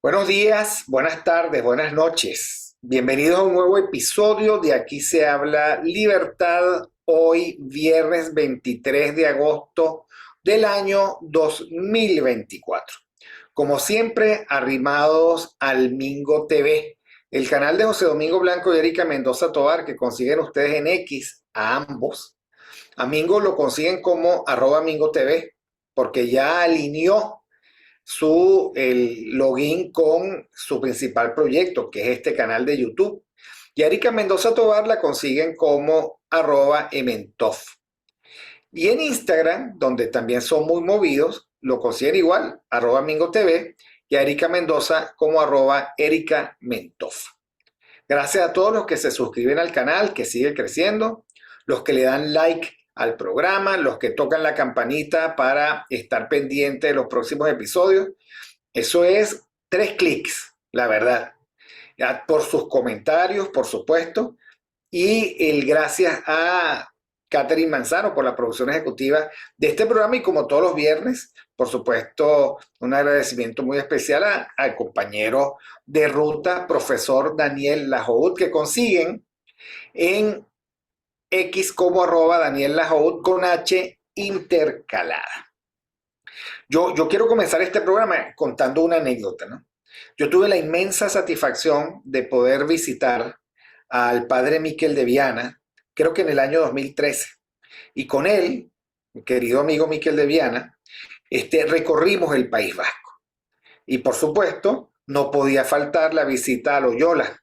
Buenos días, buenas tardes, buenas noches. Bienvenidos a un nuevo episodio de Aquí se habla libertad, hoy viernes 23 de agosto del año 2024. Como siempre, arrimados al Mingo TV, el canal de José Domingo Blanco y Erika Mendoza Tovar, que consiguen ustedes en X, a ambos. A Mingo lo consiguen como @Mingo TV, porque ya alineó el login con su principal proyecto, que es este canal de YouTube. Y a Erika Mendoza Tovar la consiguen como @Ementof. Y en Instagram, donde también son muy movidos, lo consiguen igual, @Mingo TV, y a Erika Mendoza como @Erika Mentof. Gracias a todos los que se suscriben al canal, que sigue creciendo, los que le dan like al programa, los que tocan la campanita para estar pendiente de los próximos episodios. Eso es 3 clics, la verdad. Ya, por sus comentarios, por supuesto. Y el gracias a Catherine Manzano por la producción ejecutiva de este programa y como todos los viernes, por supuesto, un agradecimiento muy especial al compañero de ruta, profesor Daniel Lajoud, que consiguen en X como @Daniel Lajoud con H intercalada. Yo quiero comenzar este programa contando una anécdota, ¿no? Yo tuve la inmensa satisfacción de poder visitar al padre Miquel de Viana, creo que en el año 2013. Y con él, mi querido amigo Miquel de Viana, recorrimos el País Vasco. Y por supuesto, no podía faltar la visita a Loyola,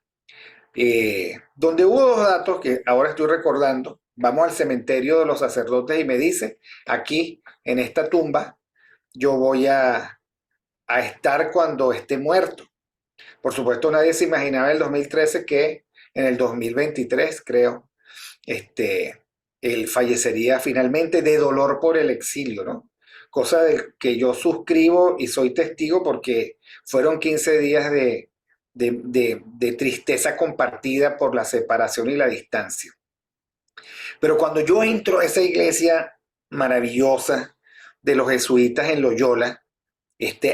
donde hubo dos datos que ahora estoy recordando. Vamos al cementerio de los sacerdotes y me dice, aquí, en esta tumba, yo voy a estar cuando esté muerto. Por supuesto, nadie se imaginaba en el 2013 que en el 2023, creo, este, él fallecería finalmente de dolor por el exilio, ¿no? Cosa de que yo suscribo y soy testigo porque fueron 15 días de tristeza compartida por la separación y la distancia. Pero cuando yo entro a esa iglesia maravillosa de los jesuitas en Loyola,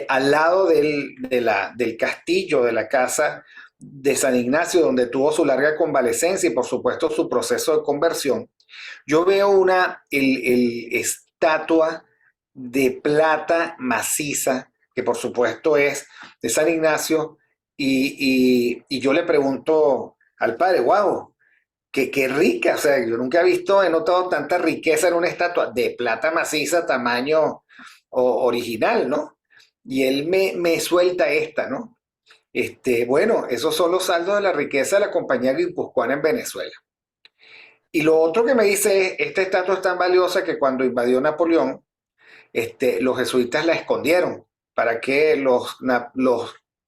al lado del castillo, de la casa de San Ignacio, donde tuvo su larga convalecencia y por supuesto su proceso de conversión, yo veo el estatua de plata maciza, que por supuesto es de San Ignacio, y yo le pregunto al padre, wow, qué rica, o sea, yo nunca he visto, he notado tanta riqueza en una estatua de plata maciza tamaño original, ¿no? Y él me suelta esta, ¿no? Bueno, esos son los saldos de la riqueza de la compañía guipuzcoana en Venezuela. Y lo otro que me dice es, esta estatua es tan valiosa que cuando invadió Napoleón, los jesuitas la escondieron para que los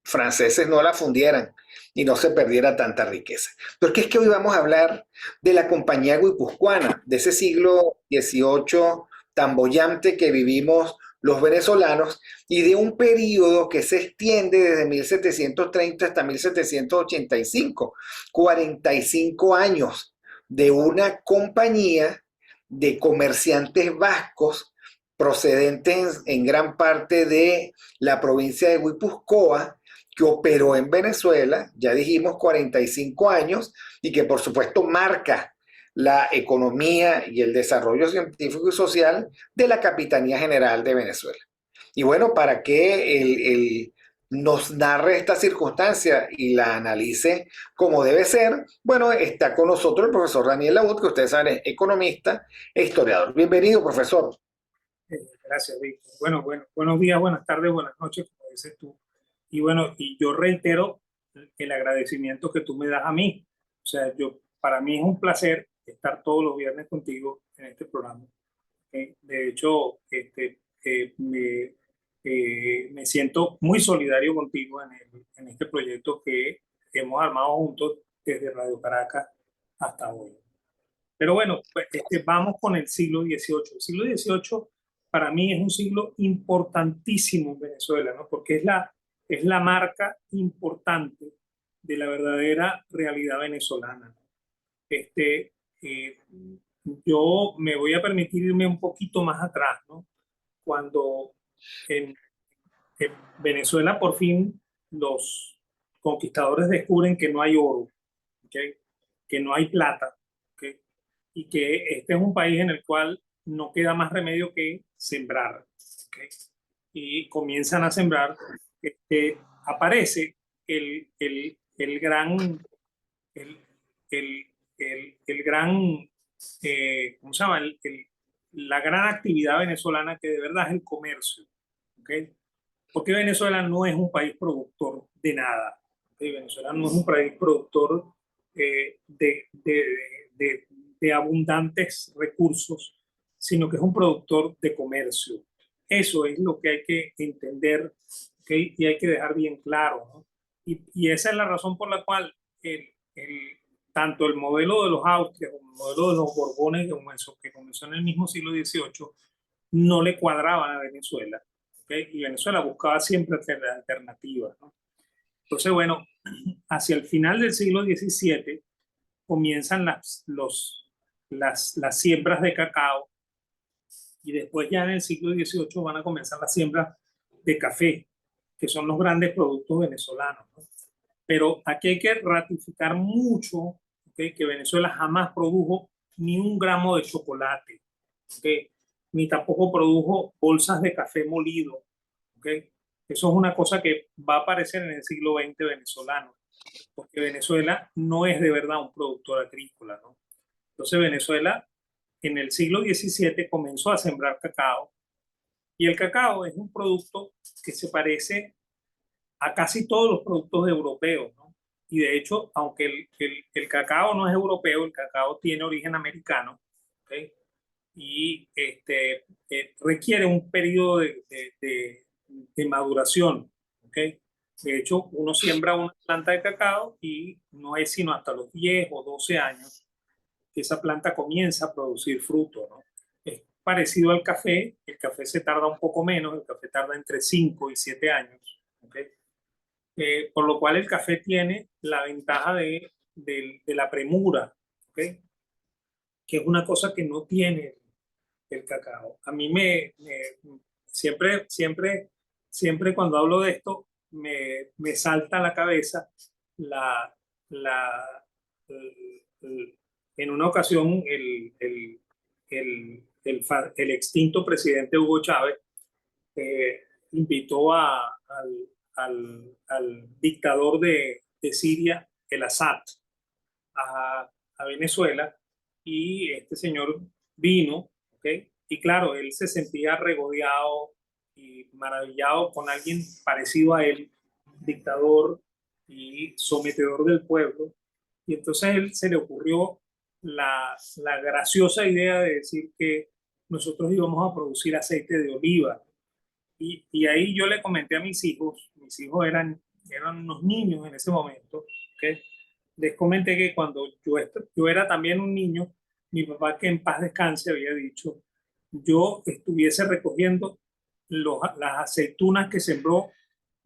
franceses no la fundieran y no se perdiera tanta riqueza. Porque es que hoy vamos a hablar de la compañía guipuzcoana, de ese siglo XVIII tan boyante que vivimos los venezolanos y de un periodo que se extiende desde 1730 hasta 1785, 45 años de una compañía de comerciantes vascos procedentes en gran parte de la provincia de Guipúzcoa, que operó en Venezuela, ya dijimos 45 años, y que por supuesto marca la economía y el desarrollo científico y social de la Capitanía General de Venezuela. Y bueno, para que nos narre esta circunstancia y la analice como debe ser, bueno, está con nosotros el profesor Daniel Laud, que ustedes saben es economista e historiador. Bienvenido, profesor. Gracias, Víctor. Buenos días, buenas tardes, buenas noches, como dices tú. Y bueno, y yo reitero el agradecimiento que tú me das a mí. O sea, para mí es un placer estar todos los viernes contigo en este programa. De hecho, me siento muy solidario contigo en este proyecto que hemos armado juntos desde Radio Caracas hasta hoy. Pero bueno, pues, vamos con el siglo XVIII. El siglo XVIII para mí es un siglo importantísimo en Venezuela, ¿no? Porque es la marca importante de la verdadera realidad venezolana. Este, eh, yo me voy a permitir irme un poquito más atrás, ¿no? Cuando en, en Venezuela por fin los conquistadores descubren que no hay oro, ¿okay? Que no hay plata, ¿okay? Y que este es un país en el cual no queda más remedio que sembrar, ¿okay? Y comienzan a sembrar. Aparece el gran, el, el gran, ¿cómo se llama? La gran actividad venezolana que de verdad es el comercio, ¿okay? Porque Venezuela no es un país productor de nada, ¿okay? Venezuela no es un país productor eh, de, de, de, de abundantes recursos, sino que es un productor de comercio. Eso es lo que hay que entender, ¿okay? Y hay que dejar bien claro, ¿no? Y esa es la razón por la cual tanto el modelo de los Austrias como el modelo de los Borbones que comenzó en el mismo siglo XVIII no le cuadraban a Venezuela, ¿okay? Y Venezuela buscaba siempre alternativas, ¿no? Entonces, bueno, hacia el final del siglo XVII comienzan las siembras de cacao y después ya en el siglo XVIII van a comenzar las siembras de café, que son los grandes productos venezolanos, ¿no? Pero aquí hay que ratificar mucho, ¿okay? Que Venezuela jamás produjo ni un gramo de chocolate, ¿okay? Ni tampoco produjo bolsas de café molido, ¿okay? Eso es una cosa que va a aparecer en el siglo XX venezolano, porque Venezuela no es de verdad un productor agrícola, ¿no? Entonces Venezuela en el siglo XVII comenzó a sembrar cacao y el cacao es un producto que se parece a casi todos los productos europeos, ¿no? Y de hecho, aunque el cacao no es europeo, el cacao tiene origen americano, ¿okay? Y requiere un periodo de maduración, ¿okay? De hecho, uno siembra una planta de cacao y no es sino hasta los 10 o 12 años que esa planta comienza a producir fruto, ¿no? Es parecido al café, el café se tarda un poco menos, el café tarda entre 5 y 7 años, ¿okay? Por lo cual el café tiene la ventaja de la premura, ¿okay? Que es una cosa que no tiene el cacao. A mí siempre cuando hablo de esto, me salta a la cabeza la, la, en una ocasión el extinto presidente Hugo Chávez eh, invitó al dictador de Siria, el Assad, a Venezuela y este señor vino, ¿ok? Y claro, él se sentía regodeado y maravillado con alguien parecido a él, dictador y sometedor del pueblo. Y entonces a él se le ocurrió la graciosa idea de decir que nosotros íbamos a producir aceite de oliva. Y ahí yo le comenté a mis hijos eran unos niños en ese momento, ¿ok? Les comenté que cuando yo era también un niño, mi papá, que en paz descanse, había dicho, yo estuviese recogiendo las aceitunas que sembró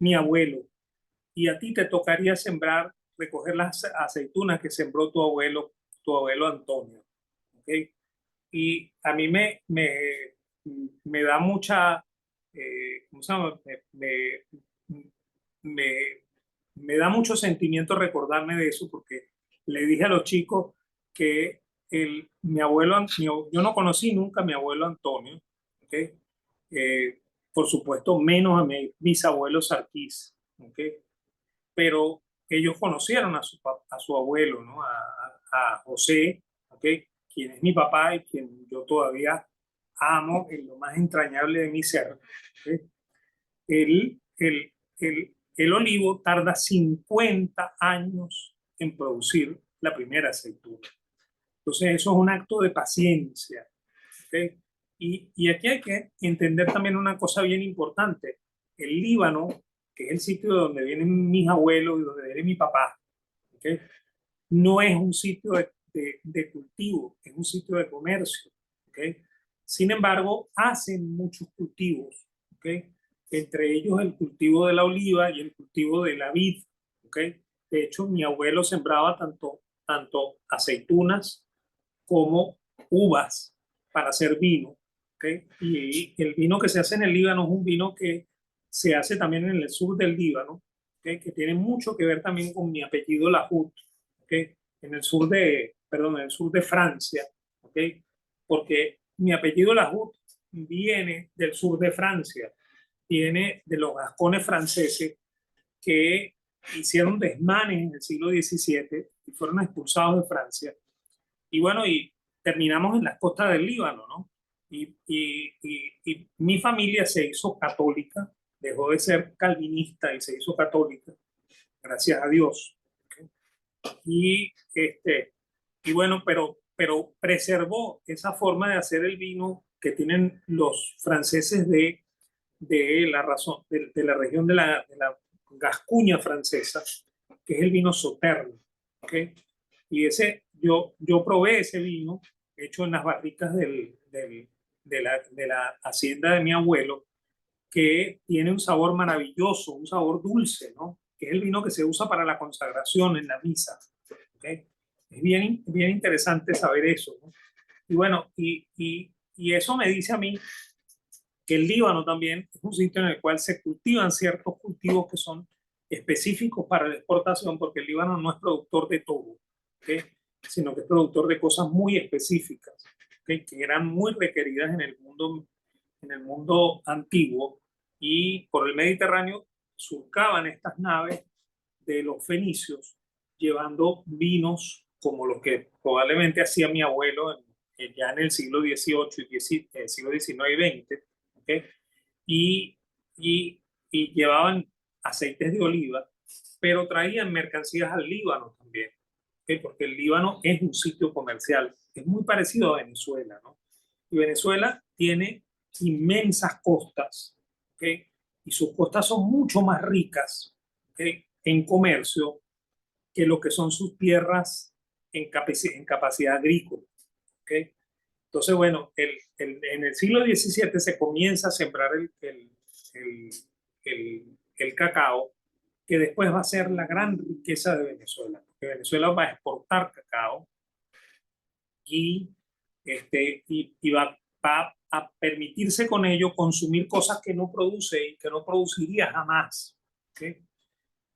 mi abuelo y a ti te tocaría sembrar, recoger las aceitunas que sembró tu abuelo Antonio, ¿ok? Y a mí me da mucha, ¿cómo se llama? Me, me da mucho sentimiento recordarme de eso porque le dije a los chicos que mi abuelo, yo no conocí nunca a mi abuelo Antonio, ¿okay? Por supuesto, menos a mi bisabuelo Sarkis, ¿okay? Pero ellos conocieron a su abuelo, ¿no? A José, ¿okay? Quien es mi papá y quien yo todavía amo en lo más entrañable de mi ser, ¿okay? El, el, el olivo tarda 50 años en producir la primera aceituna. Entonces eso es un acto de paciencia, ¿okay? Y aquí hay que entender también una cosa bien importante. El Líbano, que es el sitio donde vienen mis abuelos y donde viene mi papá, ¿okay? No es un sitio de cultivo, es un sitio de comercio, ¿okay? Sin embargo, hacen muchos cultivos, ¿okay? Entre ellos el cultivo de la oliva y el cultivo de la vid, ¿okay? De hecho, mi abuelo sembraba tanto aceitunas como uvas para hacer vino, ¿okay? Y el vino que se hace en el Líbano es un vino que se hace también en el sur del Líbano, ¿ok? que tiene mucho que ver también con mi apellido Lahoud, ¿okay? En el sur en el sur de Francia, ¿okay? Porque mi apellido Lahoud viene del sur de Francia, viene de los gascones franceses que hicieron desmanes en el siglo XVII y fueron expulsados de Francia. Y bueno, y terminamos en las costas del Líbano, ¿no? Y mi familia se hizo católica, dejó de ser calvinista y se hizo católica, gracias a Dios. Y, y bueno, pero preservó esa forma de hacer el vino que tienen los franceses de la, razón, de la región de la Gascuña francesa, que es el vino Sauternes. ¿Okay? Y yo probé ese vino hecho en las barricas de la hacienda de mi abuelo, que tiene un sabor maravilloso, un sabor dulce, ¿no? Que es el vino que se usa para la consagración en la misa. ¿Okay? Es bien interesante saber eso, ¿no? Y bueno, y eso me dice a mí que el Líbano también es un sitio en el cual se cultivan ciertos cultivos que son específicos para la exportación, porque el Líbano no es productor de todo, ¿okay? Sino que es productor de cosas muy específicas, ¿okay? Que eran muy requeridas en el mundo antiguo, y por el Mediterráneo surcaban estas naves de los fenicios llevando vinos como los que probablemente hacía mi abuelo ya en el siglo XVIII y el siglo XIX y XX. ¿Okay? Y, y, y llevaban aceites de oliva, pero traían mercancías al Líbano también, ¿okay? Porque el Líbano es un sitio comercial, es muy parecido a Venezuela, ¿no? Y Venezuela tiene inmensas costas, ¿okay? Y sus costas son mucho más ricas, ¿okay? En comercio que lo que son sus tierras en capacidad agrícola, ¿okay? Entonces, bueno, en el siglo XVII se comienza a sembrar el cacao, que después va a ser la gran riqueza de Venezuela, porque Venezuela va a exportar cacao y, y va a permitirse con ello consumir cosas que no produce y que no produciría jamás. ¿Okay?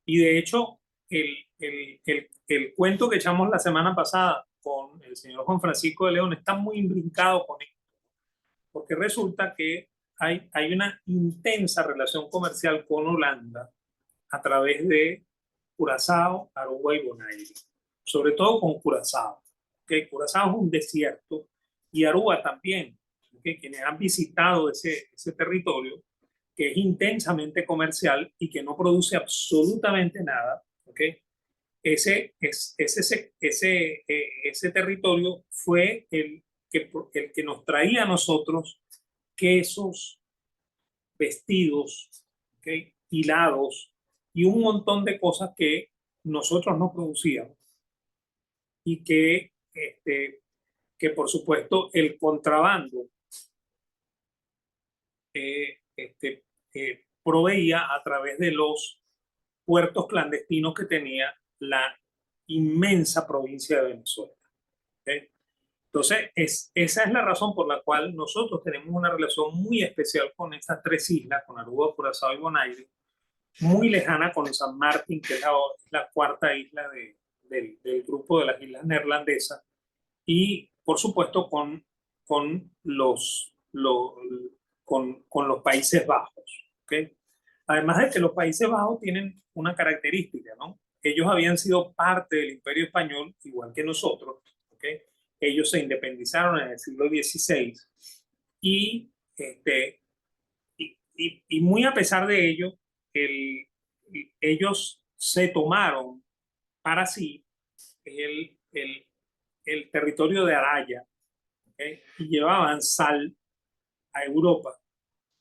Y de hecho, el cuento que echamos la semana pasada con el señor Juan Francisco de León está muy imbrincado con esto, porque resulta que hay una intensa relación comercial con Holanda a través de Curazao, Aruba y Bonaire, sobre todo con Curazao, que Curazao es un desierto, y Aruba también, que quienes han visitado ese territorio, que es intensamente comercial y que no produce absolutamente nada, ¿okay? Ese territorio fue el que nos traía a nosotros quesos, vestidos, ¿okay? Hilados y un montón de cosas que nosotros no producíamos, y que por supuesto el contrabando proveía a través de los puertos clandestinos que tenía la inmensa provincia de Venezuela. ¿Okay? Entonces, esa es la razón por la cual nosotros tenemos una relación muy especial con estas tres islas, con Aruba, Curazao y Bonaire, muy lejana con San Martín, que es la cuarta isla del grupo de las islas neerlandesas, y por supuesto con los Países Bajos. ¿Okay? Además de que los Países Bajos tienen una característica, ¿no? Ellos habían sido parte del Imperio Español, igual que nosotros. ¿Okay? Ellos se independizaron en el siglo XVI, y, y muy a pesar de ello, ellos se tomaron para sí el, el, el territorio de Araya, ¿okay? Y llevaban sal a Europa,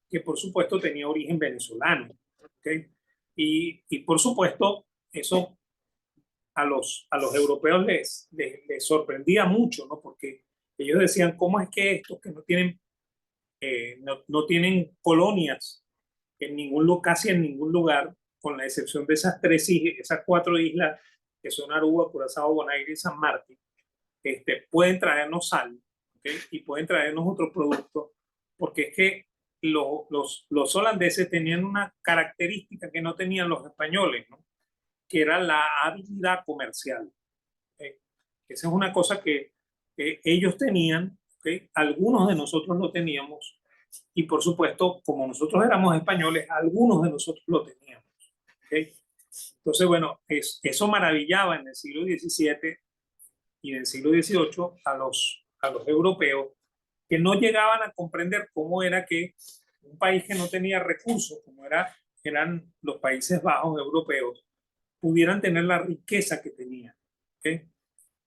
que por supuesto tenía origen venezolano. ¿Okay? Y por supuesto, eso a los europeos les sorprendía mucho, ¿no? Porque ellos decían, ¿cómo es que estos que no tienen colonias en casi en ningún lugar, con la excepción de esas cuatro islas que son Aruba, Curazao, Bonaire y San Martín, pueden traernos sal, ¿okay? Y pueden traernos otros productos, porque es que los holandeses tenían una característica que no tenían los españoles, ¿no? Que era la habilidad comercial. ¿Okay? Esa es una cosa que ellos tenían, ¿okay? Algunos de nosotros lo teníamos, y por supuesto, como nosotros éramos españoles, algunos de nosotros lo teníamos. ¿Okay? Entonces, bueno, eso maravillaba en el siglo XVII y en el siglo XVIII a los europeos, que no llegaban a comprender cómo era que un país que no tenía recursos, como eran los Países Bajos europeos, pudieran tener la riqueza que tenían. ¿Okay?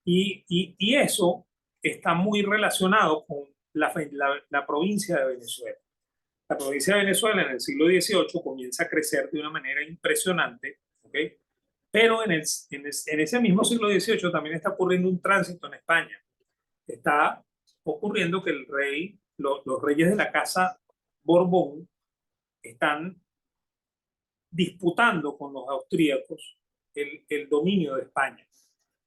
Y eso está muy relacionado con la provincia de Venezuela. La provincia de Venezuela en el siglo XVIII comienza a crecer de una manera impresionante, ¿okay? Pero en ese mismo siglo XVIII también está ocurriendo un tránsito en España. Está ocurriendo que los reyes de la casa Borbón están disputando con los austríacos el dominio de España,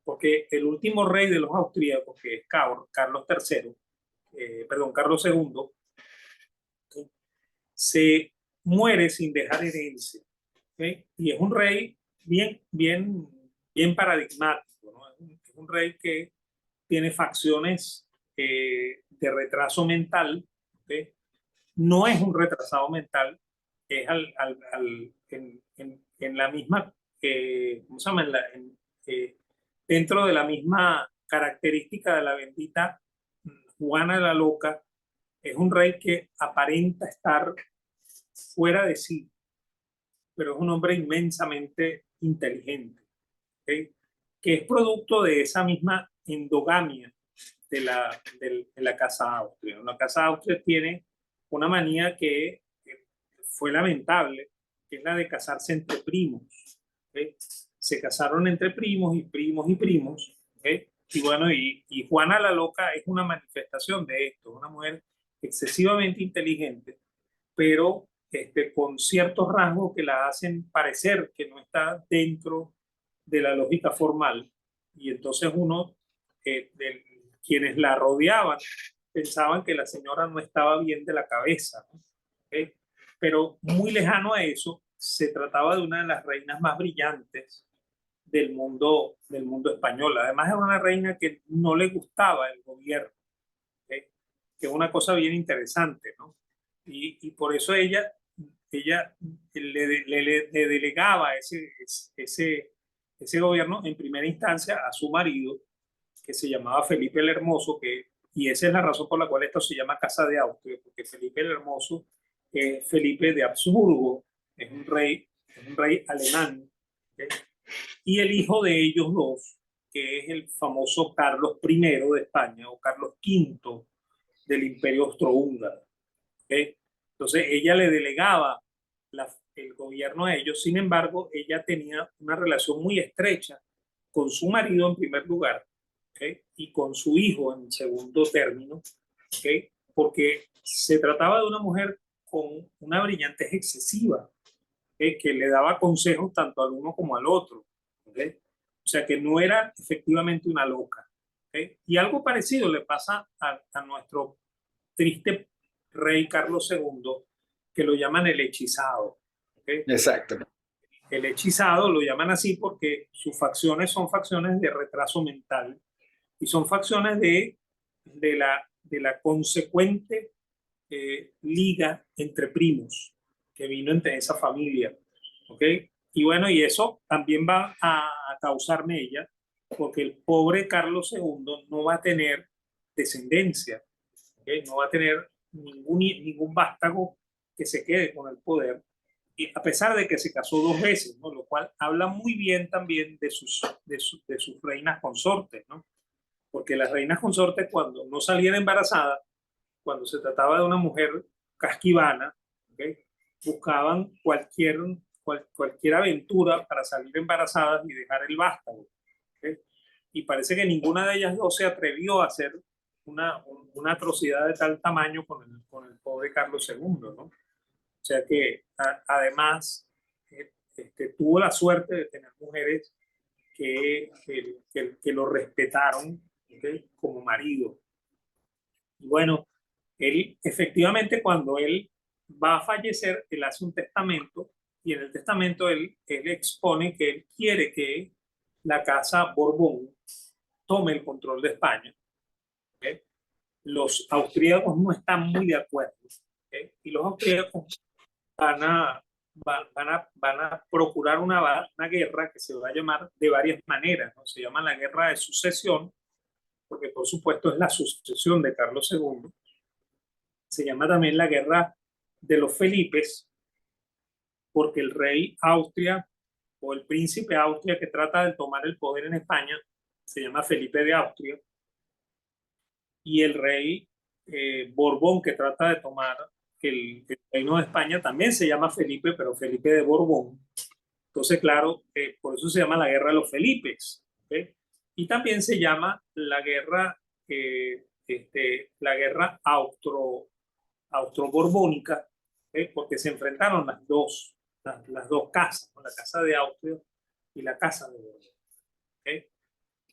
porque el último rey de los austríacos, que es Carlos III, Carlos II, se muere sin dejar herencia, ¿okay? Y es un rey bien paradigmático, ¿no? Es un rey que tiene facciones de retraso mental, ¿okay? No es un retrasado mental, es en la misma, ¿cómo se llama? Dentro de la misma característica de la bendita Juana la Loca, es un rey que aparenta estar fuera de sí, pero es un hombre inmensamente inteligente, ¿okay? Que es producto de esa misma endogamia de la Casa Austria. La Casa Austria tiene una manía que fue lamentable, que es la de casarse entre primos. ¿Okay? Se casaron entre primos y primos y primos. ¿Okay? Y bueno, y Juana la Loca es una manifestación de esto, una mujer excesivamente inteligente, pero con ciertos rasgos que la hacen parecer que no está dentro de la lógica formal. Y entonces de quienes la rodeaban, pensaban que la señora no estaba bien de la cabeza, ¿no? ¿Okay? Pero muy lejano a eso, se trataba de una de las reinas más brillantes del mundo español. Además, era una reina que no le gustaba el gobierno, ¿okay? Que es una cosa bien interesante, ¿no? Y por eso ella le delegaba ese gobierno en primera instancia a su marido, que se llamaba Felipe el Hermoso, y esa es la razón por la cual esto se llama Casa de Austria, porque Felipe el Hermoso es Felipe de Habsburgo, es un rey alemán, ¿okay? Y el hijo de ellos dos, que es el famoso Carlos I de España, o Carlos V del Imperio Austrohúngaro. ¿Okay? Entonces ella le delegaba el gobierno a ellos. Sin embargo, ella tenía una relación muy estrecha con su marido en primer lugar, ¿okay? Y con su hijo en segundo término, ¿okay? Porque se trataba de una mujer con una brillantez excesiva, ¿okay? Que le daba consejos tanto al uno como al otro, ¿okay? O sea que no era efectivamente una loca, ¿okay? Y algo parecido le pasa a nuestro triste rey Carlos II, que lo llaman el hechizado, ¿okay? Exacto. El hechizado lo llaman así porque sus facciones son facciones de retraso mental y son facciones de la consecuente liga entre primos que vino entre esa familia, ¿ok? Y bueno, y eso también va a causar mella, porque el pobre Carlos II no va a tener descendencia, ¿okay? No va a tener ningún vástago que se quede con el poder, y a pesar de que se casó dos veces, ¿no? Lo cual habla muy bien también de sus reinas consortes, ¿no? Porque las reinas consortes, cuando no salían embarazadas, cuando se trataba de una mujer casquivana, ¿okay? Buscaban cualquier aventura para salir embarazadas y dejar el vástago, ¿okay? Y parece que ninguna de ellas dos se atrevió a hacer una atrocidad de tal tamaño con el pobre Carlos II, ¿no? O sea que además tuvo la suerte de tener mujeres que lo respetaron, ¿okay? Como marido. Y bueno, él efectivamente cuando él va a fallecer, él hace un testamento y en el testamento él expone que él quiere que la casa Borbón tome el control de España. ¿Okay? Los austríacos no están muy de acuerdo. ¿Okay? Y los austríacos van a procurar una guerra que se va a llamar de varias maneras, ¿no? Se llama la guerra de sucesión, porque por supuesto es la sucesión de Carlos II. Se llama también la guerra de los Felipes, porque el rey Austria o el príncipe Austria que trata de tomar el poder en España se llama Felipe de Austria, y el rey Borbón que trata de tomar el reino de España también se llama Felipe, pero Felipe de Borbón. Entonces, claro, por eso se llama la guerra de los Felipes. ¿Okay? Y también se llama la guerra austro-borbónica, porque se enfrentaron las dos casas, la casa de Austria y la casa de Borbón. ¿Okay?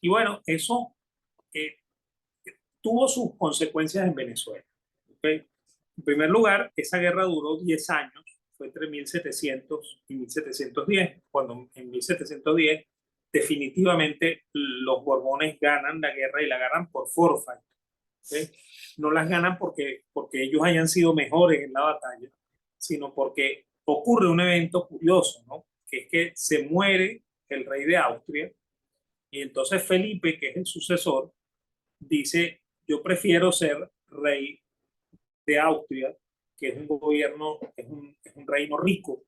Y bueno, eso tuvo sus consecuencias en Venezuela. ¿Okay? En primer lugar, esa guerra duró 10 años, fue entre 1700 y 1710, cuando en 1710 definitivamente los Borbones ganan la guerra y la ganan por forfeit. ¿Okay? No las ganan porque ellos hayan sido mejores en la batalla, sino porque ocurre un evento curioso, ¿no? Que es que se muere el rey de Austria y entonces Felipe, que es el sucesor, dice, yo prefiero ser rey de Austria, que es un gobierno, es un reino rico,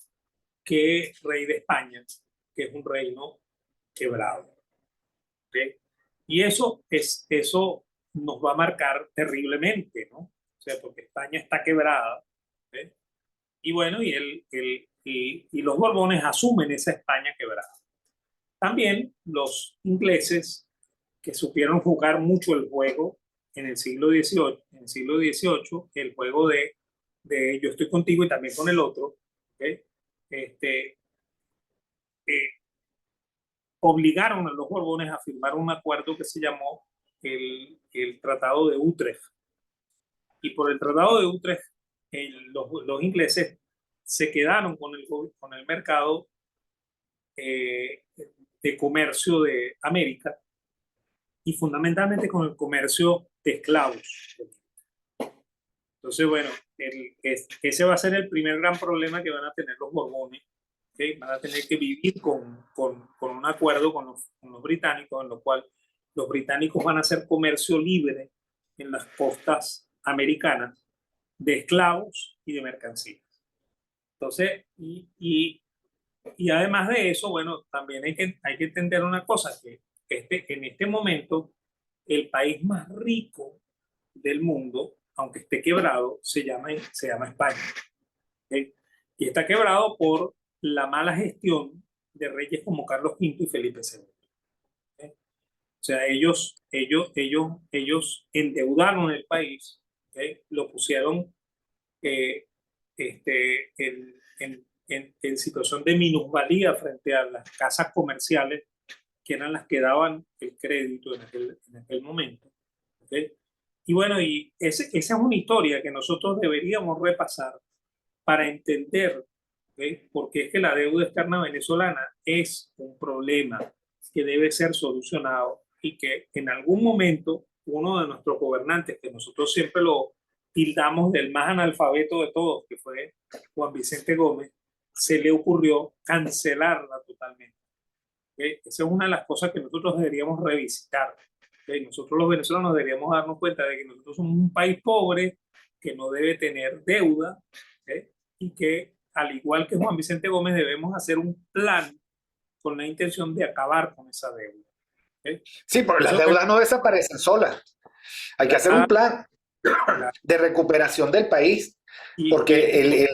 que rey de España, que es un reino quebrado. ¿Okay? Y eso nos va a marcar terriblemente, ¿no? O sea, porque España está quebrada. ¿Okay? Y bueno, y los Borbones asumen esa España quebrada. También los ingleses, que supieron jugar mucho el juego en el siglo XVIII, el juego de yo estoy contigo y también con el otro, ¿okay? eh, obligaron a los Borbones a firmar un acuerdo que se llamó el Tratado de Utrecht. Y por el Tratado de Utrecht, los ingleses se quedaron con el mercado de comercio de América y fundamentalmente con el comercio de esclavos. Entonces, bueno, ese va a ser el primer gran problema que van a tener los Borbones. ¿Okay? Van a tener que vivir con un acuerdo con los británicos, en lo cual los británicos van a hacer comercio libre en las costas americanas de esclavos y de mercancías. Entonces, y además de eso, bueno, también hay que entender una cosa, que en este momento el país más rico del mundo, aunque esté quebrado, se llama España. ¿Okay? Y está quebrado por la mala gestión de reyes como Carlos V y Felipe II. ¿Okay? O sea, ellos endeudaron el país, ¿okay? Lo pusieron en situación de minusvalía frente a las casas comerciales que eran las que daban el crédito en aquel momento. ¿Okay? Y bueno, esa es una historia que nosotros deberíamos repasar para entender, ¿okay? Por qué es que la deuda externa venezolana es un problema que debe ser solucionado y que en algún momento uno de nuestros gobernantes, que nosotros siempre lo tildamos del más analfabeto de todos, que fue Juan Vicente Gómez, se le ocurrió cancelarla totalmente. ¿Okay? Esa es una de las cosas que nosotros deberíamos revisitar. ¿Okay? Nosotros los venezolanos deberíamos darnos cuenta de que nosotros somos un país pobre, que no debe tener deuda, ¿okay? Y que al igual que Juan Vicente Gómez debemos hacer un plan con la intención de acabar con esa deuda. ¿Okay? Sí, pero las deudas no desaparecen solas. Hay que hacer un plan de recuperación del país, porque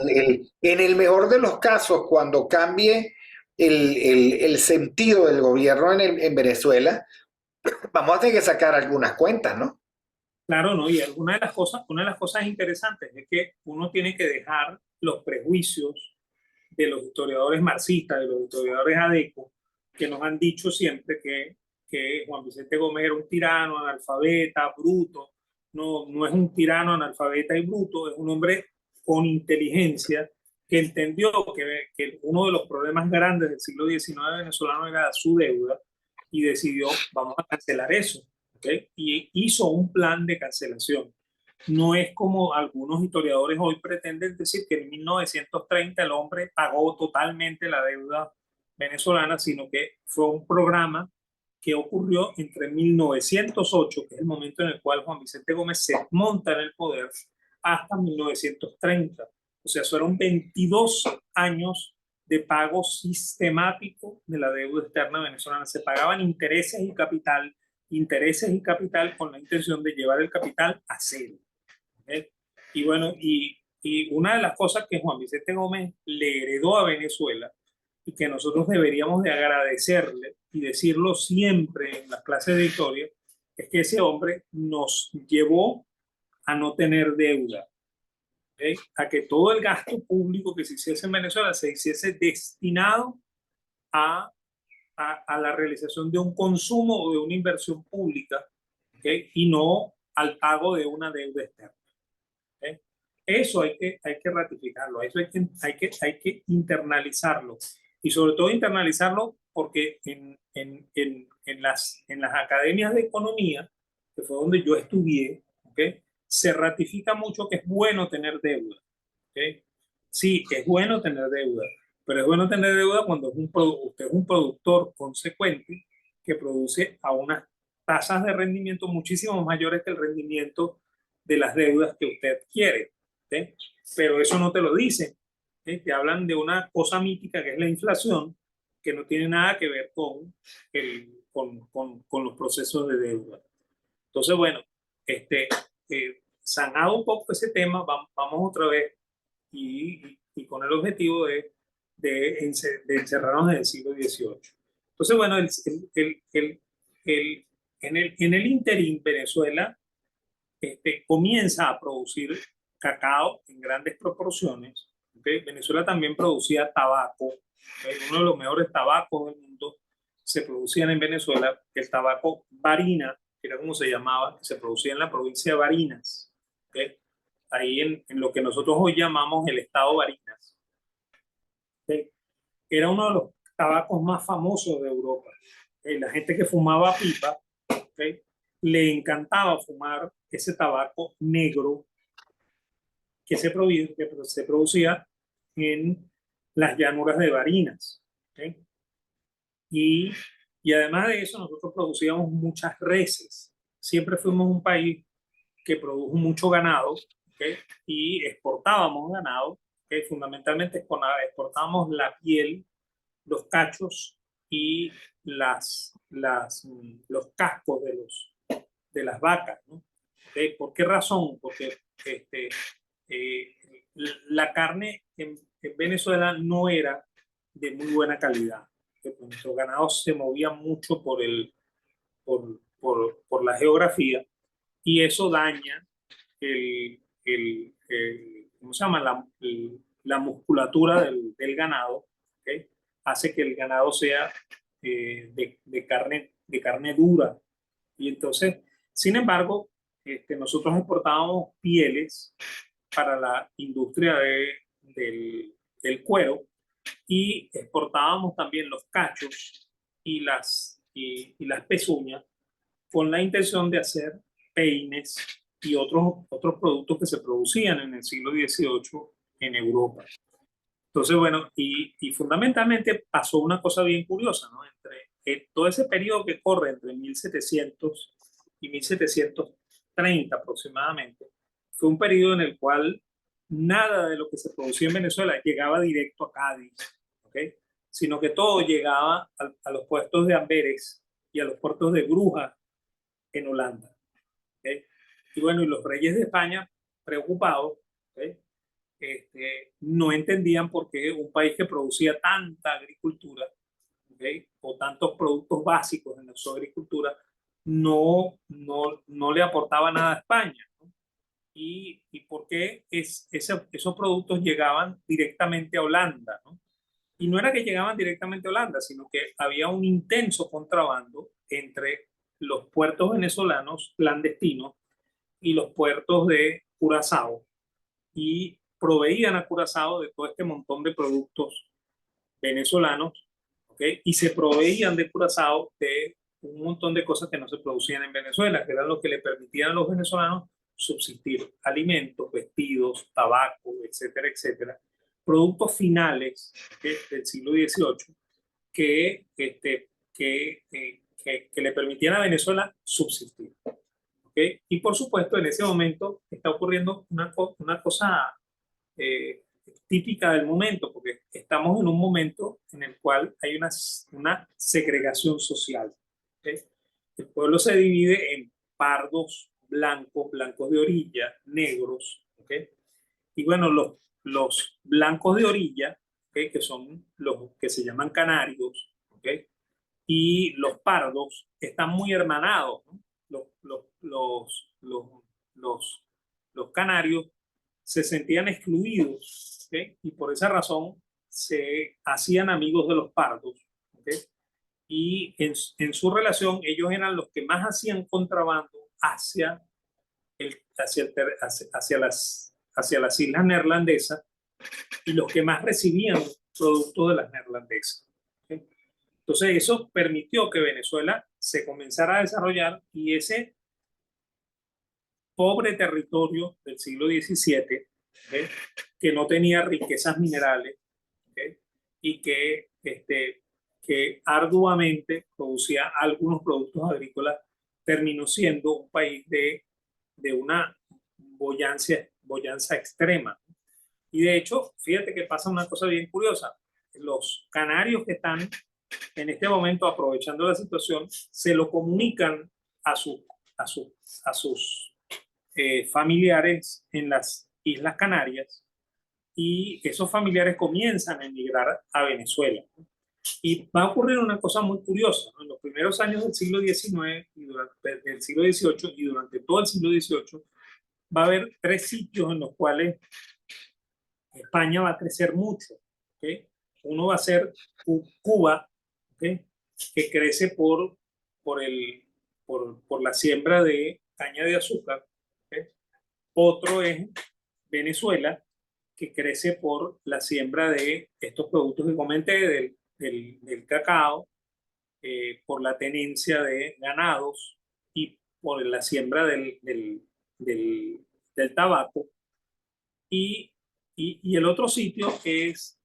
en el mejor de los casos, cuando cambie el sentido del gobierno en Venezuela, vamos a tener que sacar algunas cuentas, ¿no? Claro, ¿no? Y una de las cosas interesantes es que uno tiene que dejar los prejuicios de los historiadores marxistas, de los historiadores adecos, que nos han dicho siempre que Juan Vicente Gómez era un tirano, analfabeta, bruto. No, no es un tirano, analfabeta y bruto, es un hombre con inteligencia, que entendió que uno de los problemas grandes del siglo XIX venezolano era su deuda y decidió, vamos a cancelar eso, ¿okay? Y hizo un plan de cancelación. No es como algunos historiadores hoy pretenden decir que en 1930 el hombre pagó totalmente la deuda venezolana, sino que fue un programa que ocurrió entre 1908, que es el momento en el cual Juan Vicente Gómez se monta en el poder, hasta 1930. O sea, fueron 22 años de pago sistemático de la deuda externa venezolana. Se pagaban intereses y capital con la intención de llevar el capital a cero. ¿Eh? Y bueno, y una de las cosas que Juan Vicente Gómez le heredó a Venezuela y que nosotros deberíamos de agradecerle y decirlo siempre en las clases de historia, es que ese hombre nos llevó a no tener deuda, ¿okay? A que todo el gasto público que se hiciese en Venezuela se hiciese destinado a, a la realización de un consumo o de una inversión pública, ¿okay? Y no al pago de una deuda externa. ¿Okay? Eso hay que ratificarlo, eso hay que internalizarlo y sobre todo internalizarlo porque en las academias de economía, que fue donde yo estudié, ¿okay? Se ratifica mucho que es bueno tener deuda. ¿Okay? Sí, es bueno tener deuda, pero es bueno tener deuda cuando usted es un productor consecuente que produce a unas tasas de rendimiento muchísimo mayores que el rendimiento de las deudas que usted quiere. ¿Okay? Pero eso no te lo dicen. ¿Okay? Te hablan de una cosa mítica que es la inflación, que no tiene nada que ver con los procesos de deuda. Entonces, bueno, sanado un poco ese tema, vamos otra vez y con el objetivo de encerrarnos en el siglo XVIII. Entonces, bueno, en el interín, Venezuela comienza a producir cacao en grandes proporciones. ¿Okay? Venezuela también producía tabaco. ¿Okay? Uno de los mejores tabacos del mundo se producían en Venezuela, el tabaco Barina, que era como se llamaba, que se producía en la provincia de Barinas. ¿Okay? Ahí en lo que nosotros hoy llamamos el estado Barinas. ¿Okay? Era uno de los tabacos más famosos de Europa. ¿Okay? La gente que fumaba pipa, ¿okay? Le encantaba fumar ese tabaco negro que se producía en las llanuras de Barinas. ¿Okay? Y, y además de eso, nosotros producíamos muchas reses. Siempre fuimos un país que produjo mucho ganado, ¿okay? Y exportábamos ganado, ¿okay? Fundamentalmente exportábamos la piel, los cachos y los cascos de las vacas, ¿no? ¿Okay? ¿Por qué razón? Porque eh, la carne en Venezuela no era de muy buena calidad. Nuestro ganado se movía mucho por la geografía y eso daña ¿cómo se llama? La musculatura del ganado, ¿okay? Hace que el ganado sea de carne dura. Y entonces, sin embargo, nosotros exportábamos pieles para la industria del cuero y exportábamos también los cachos y las pezuñas con la intención de hacer peines y otros productos que se producían en el siglo XVIII en Europa. Entonces, bueno, y fundamentalmente pasó una cosa bien curiosa, ¿no? Entre todo ese periodo que corre entre 1700 y 1730 aproximadamente, fue un periodo en el cual nada de lo que se producía en Venezuela llegaba directo a Cádiz, ¿okay? Sino que todo llegaba a los puertos de Amberes y a los puertos de Brujas en Holanda. ¿Okay? Y bueno, y los reyes de España, preocupados, ¿okay? No entendían por qué un país que producía tanta agricultura, ¿okay? O tantos productos básicos en su agricultura, no le aportaba nada a España, ¿no? Y por qué esos productos llegaban directamente a Holanda, ¿no? Y no era que llegaban directamente a Holanda, sino que había un intenso contrabando entre los puertos venezolanos clandestinos y los puertos de Curazao. Y proveían a Curazao de todo este montón de productos venezolanos, ¿okay? Y se proveían de Curazao de un montón de cosas que no se producían en Venezuela, que eran lo que le permitían a los venezolanos subsistir: alimentos, vestidos, tabaco, etcétera, etcétera. Productos finales, ¿okay?, del siglo XVIII que, que le permitían a Venezuela subsistir. ¿Okay? Y por supuesto, en ese momento está ocurriendo una cosa típica del momento, porque estamos en un momento en el cual hay una segregación social. ¿Okay? El pueblo se divide en pardos, blancos, blancos de orilla, negros. ¿Okay? Y bueno, los blancos de orilla, ¿okay?, que son los que se llaman canarios, ¿okay?, y los pardos están muy hermanados, ¿no? Los, los, los canarios se sentían excluidos, ¿okay?, y por esa razón se hacían amigos de los pardos, ¿okay?, y en su relación ellos eran los que más hacían contrabando hacia las islas neerlandesas, y los que más recibían productos de las neerlandesas. ¿Okay? Entonces eso permitió que Venezuela se comenzara a desarrollar, y ese pobre territorio del siglo XVII, ¿okay?, que no tenía riquezas minerales, ¿okay?, y que arduamente producía algunos productos agrícolas, terminó siendo un país de una boyanza extrema. Y de hecho, fíjate que pasa una cosa bien curiosa. Los canarios que están en este momento aprovechando la situación se lo comunican a, a, su, a sus familiares en las Islas Canarias, y esos familiares comienzan a emigrar a Venezuela. Y va a ocurrir una cosa muy curiosa, ¿no? En los primeros años del siglo XIX y del siglo XVIII, y durante todo el siglo XVIII, va a haber tres sitios en los cuales España va a crecer mucho. ¿Okay? Uno va a ser Cuba, ¿okay?, que crece por la siembra de caña de azúcar. ¿Okay? Otro es Venezuela, que crece por la siembra de estos productos que comenté, del cacao, por la tenencia de ganados y por la siembra del tabaco. Y el otro sitio es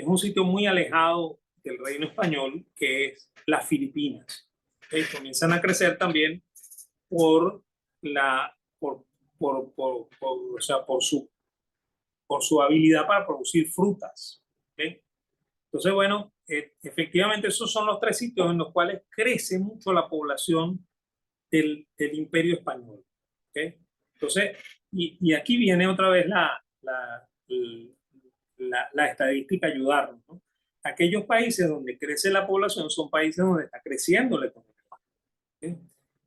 un sitio muy alejado del reino español, que es las Filipinas. Comienzan a crecer también por, la, o sea, por su habilidad para producir frutas. ¿Okay? Entonces, bueno, efectivamente esos son los tres sitios en los cuales crece mucho la población del Imperio Español. ¿Okay? Entonces, y aquí viene otra vez la estadística a ayudarnos, ¿no? Aquellos países donde crece la población son países donde está creciendo la economía. ¿Okay?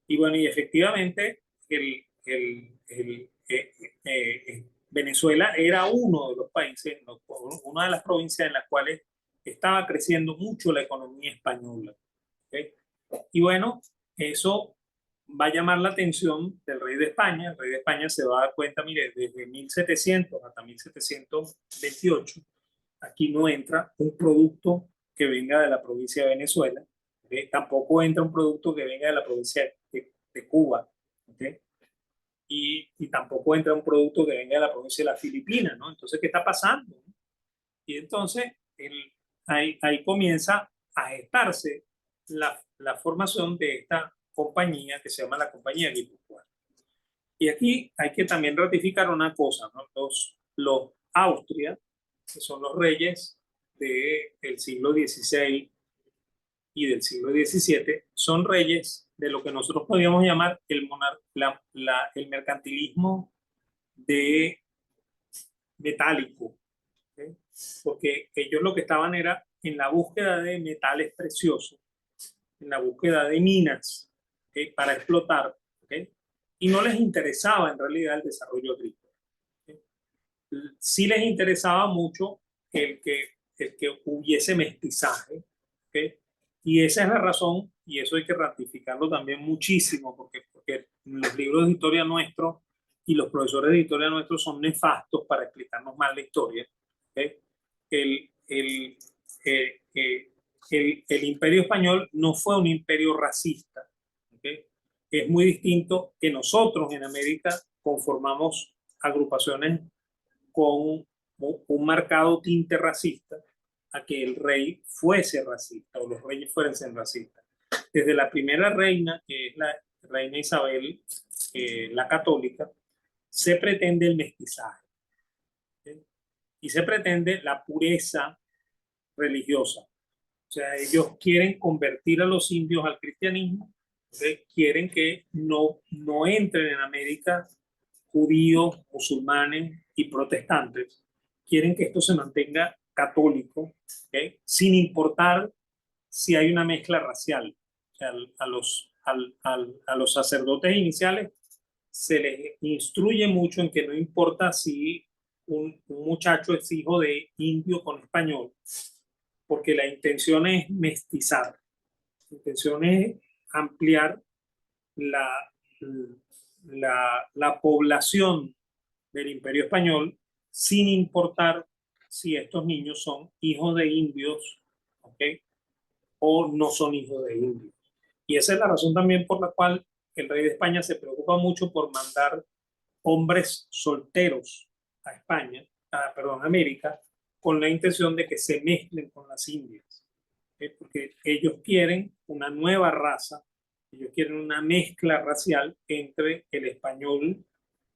Y bueno, y efectivamente Venezuela era uno de los países, una de las provincias en las cuales estaba creciendo mucho la economía española. ¿Okay? Y bueno, eso va a llamar la atención del rey de España. El rey de España se va a dar cuenta, mire, desde 1700 hasta 1728, aquí no entra un producto que venga de la provincia de Venezuela. ¿Okay? Tampoco entra un producto que venga de la provincia de Cuba. ¿Okay? Y tampoco entra un producto que venga de la provincia de las Filipinas, ¿no? Entonces, ¿qué está pasando? Y entonces, ahí comienza a gestarse la formación de esta compañía que se llama la Compañía Guipúzcoa. Y aquí hay que también ratificar una cosa, ¿no? Los Austria, que son los reyes del siglo XVI y del siglo XVII, son reyes de lo que nosotros podríamos llamar el mercantilismo metálico. ¿Okay? Porque ellos lo que estaban era en la búsqueda de metales preciosos, en la búsqueda de minas, ¿okay?, para explotar, ¿okay?, y no les interesaba en realidad el desarrollo agrícola. ¿Okay? Sí les interesaba mucho el que hubiese mestizaje, ¿okay? Y esa es la razón, y eso hay que ratificarlo también muchísimo, porque en los libros de historia nuestros y los profesores de historia nuestros son nefastos para explicarnos mal la historia. ¿Okay? El, el, eh, eh, el imperio español no fue un imperio racista. ¿Okay? Es muy distinto que nosotros en América conformamos agrupaciones con un marcado tinte racista a que el rey fuese racista o los reyes fuesen racistas. Desde la primera reina, que es la reina Isabel, la católica, se pretende el mestizaje, ¿sí? Y se pretende la pureza religiosa. O sea, ellos quieren convertir a los indios al cristianismo, ¿sí? Quieren que no entren en América judíos, musulmanes y protestantes. Quieren que esto se mantenga católico, ¿okay? Sin importar si hay una mezcla racial. O sea, a los sacerdotes iniciales se les instruye mucho en que no importa si un muchacho es hijo de indio con español, porque la intención es mestizar, la intención es ampliar la, la población del Imperio Español sin importar si estos niños son hijos de indios, ¿okay? O no son hijos de indios. Y esa es la razón también por la cual el rey de España se preocupa mucho por mandar hombres solteros a España, perdón, a América, con la intención de que se mezclen con las indias. Porque ellos quieren una nueva raza, ellos quieren una mezcla racial entre el español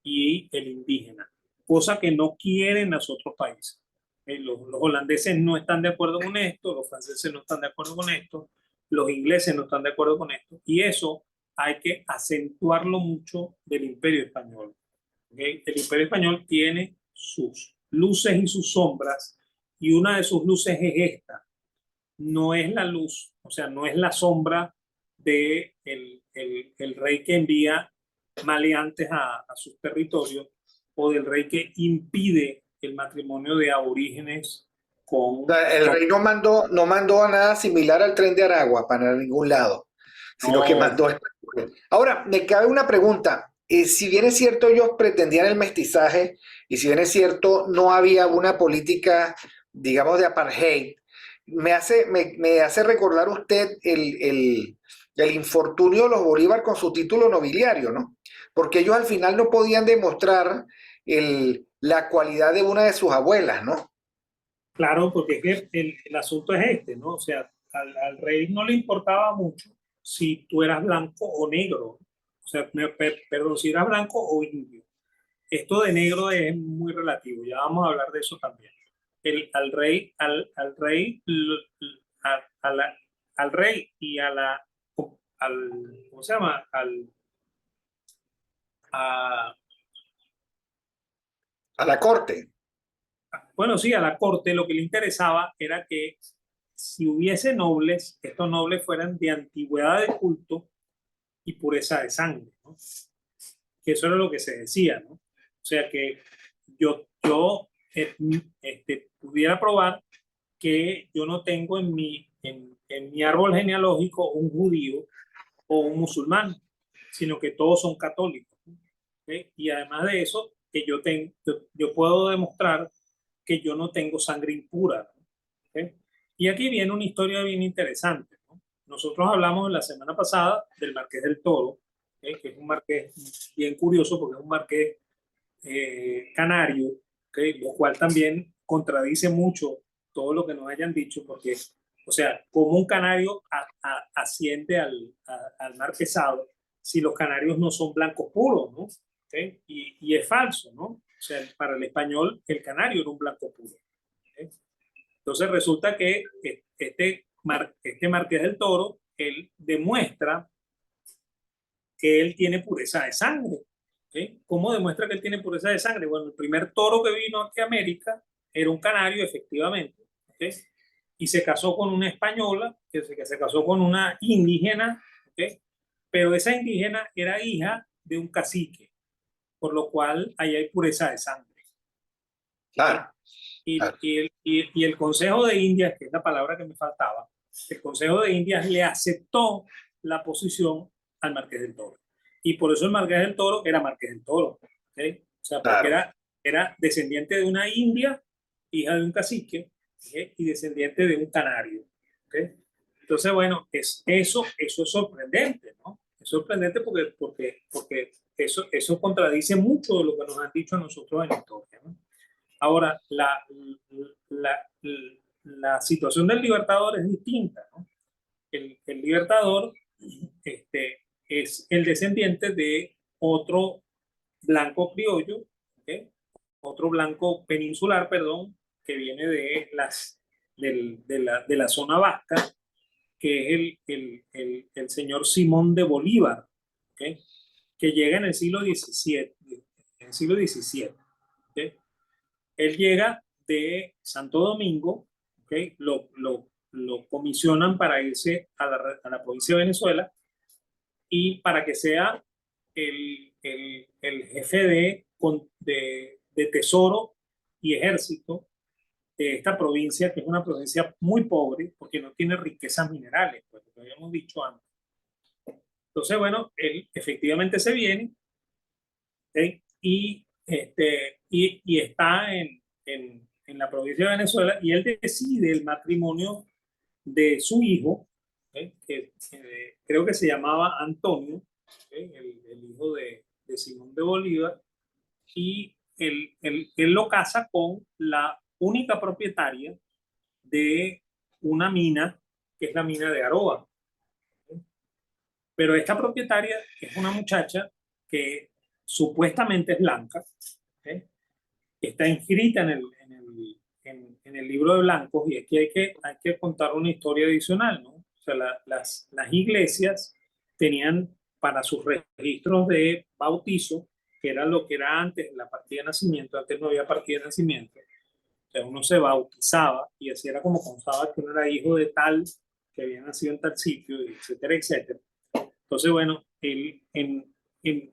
y el indígena, cosa que no quieren los otros países. Los holandeses no están de acuerdo con esto, los franceses no están de acuerdo con esto, los ingleses no están de acuerdo con esto, y eso hay que acentuarlo mucho del Imperio Español. ¿Okay? El Imperio Español tiene sus luces y sus sombras, y una de sus luces es esta. No es la luz, o sea, no es la sombra de el rey que envía maleantes a sus territorios o del rey que impide el matrimonio de aborígenes O sea, el rey no mandó a nada similar al tren de Aragua para ningún lado, sino que No, mandó. Ahora, me cabe una pregunta. Si bien es cierto, ellos pretendían el mestizaje, y si bien es cierto, no había una política, digamos, de apartheid, me hace recordar usted el infortunio de los Bolívar con su título nobiliario, ¿no? Porque ellos al final no podían demostrar la cualidad de una de sus abuelas, ¿no? claro, porque es que el asunto es este, ¿no? O sea, al rey no le importaba mucho si tú eras blanco o negro. O sea, perdón, si eras blanco o indio. Esto de negro es muy relativo, ya vamos a hablar de eso también. Al rey, al rey y ¿cómo se llama? A, A la corte. bueno, sí, a la corte lo que le interesaba era que si hubiese nobles, estos nobles fueran de antigüedad de culto y pureza de sangre, ¿no? Que eso era lo que se decía, ¿no? O sea que yo pudiera probar que yo no tengo en mi árbol genealógico un judío o un musulmán, sino que todos son católicos. ¿Okay? Y además de eso, que yo puedo demostrar que yo no tengo sangre impura. ¿Okay? Y aquí viene una historia bien interesante, ¿no? Nosotros hablamos la semana pasada del Marqués del Toro, ¿okay? Que es un marqués bien curioso porque es un marqués canario, ¿okay? Lo cual también contradice mucho todo lo que nos hayan dicho, porque, o sea, como un canario asciende al marquesado si los canarios no son blancos puros, ¿no? ¿Okay? Y es falso, ¿no? O sea, para el español, el canario era un blanco puro. ¿Okay? Entonces resulta que este Marqués del Toro, él demuestra que él tiene pureza de sangre. ¿Sí? ¿Cómo demuestra que él tiene pureza de sangre? Bueno, el primer toro que vino aquí a América era un canario, efectivamente, ¿okay? Y se casó con una española, que se casó con una indígena, ¿okay? Pero esa indígena era hija de un cacique, por lo cual ahí hay pureza de sangre. ¿Okay? Claro, claro. Y el Consejo de Indias, que es la palabra que me faltaba, el Consejo de Indias le aceptó la posición al Marqués del Toro. Y por eso el Marqués del Toro era Marqués del Toro. ¿ok? O sea, porque Claro, era descendiente de una india, hija de un cacique, ¿ok? Y descendiente de un canario, ¿ok? Entonces, bueno, eso es sorprendente, ¿no? Es sorprendente porque eso contradice mucho de lo que nos han dicho a nosotros en la historia, ¿no? Ahora, la, la situación del Libertador es distinta, ¿no? El Libertador es el descendiente de otro blanco criollo, ¿okay? Otro blanco peninsular, perdón, que viene de la zona vasca, que es el señor Simón de Bolívar, ¿okay? Que llega en el siglo XVII. En el siglo XVII, ¿okay? Él llega de Santo Domingo, ¿okay? Lo comisionan para irse a la provincia de Venezuela y para que sea el jefe de tesoro y ejército de esta provincia, que es una provincia muy pobre porque no tiene riquezas minerales, pues lo habíamos dicho antes. Entonces, bueno, él efectivamente se viene, ¿okay? Y está en la provincia de Venezuela y él decide el matrimonio de su hijo, ¿okay? Que creo que se llamaba Antonio, ¿okay? El hijo de Simón de Bolívar, y él lo casa con la única propietaria de una mina, que es la mina de Aroa. ¿Okay? Pero esta propietaria es una muchacha que supuestamente es blanca, ¿okay? Está inscrita en el libro de blancos, y aquí hay que contar una historia adicional, ¿no? O sea, las iglesias tenían para sus registros de bautizo, que era lo que era antes la partida de nacimiento. Antes no había partida de nacimiento, o sea, uno se bautizaba y así era como constaba que uno era hijo de tal, que había nacido en tal sitio, etcétera, etcétera. Entonces, bueno, en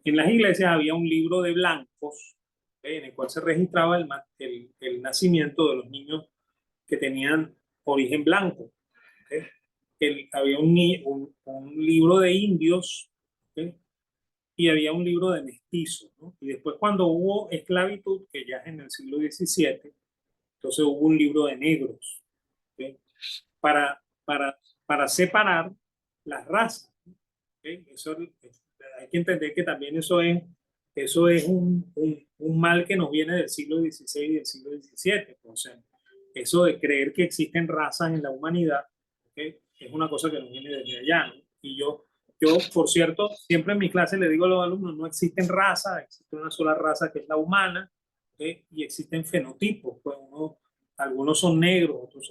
las iglesias había un libro de blancos, en el cual se registraba el nacimiento de los niños que tenían origen blanco. ¿Okay? Había un libro de indios, ¿okay? Y había un libro de mestizos, ¿no? Y después, cuando hubo esclavitud, que ya es en el siglo XVII, entonces hubo un libro de negros, ¿okay? Para, para separar las razas. ¿Okay? Hay que entender que también eso es un mal que nos viene del siglo XVI y del siglo XVII. O sea, eso de creer que existen razas en la humanidad, ¿okay? Es una cosa que nos viene desde allá, ¿no? Y yo, por cierto, siempre en mi clase le digo a los alumnos, no existen razas, existe una sola raza que es la humana, ¿okay? Y existen fenotipos. Pues algunos son negros, otros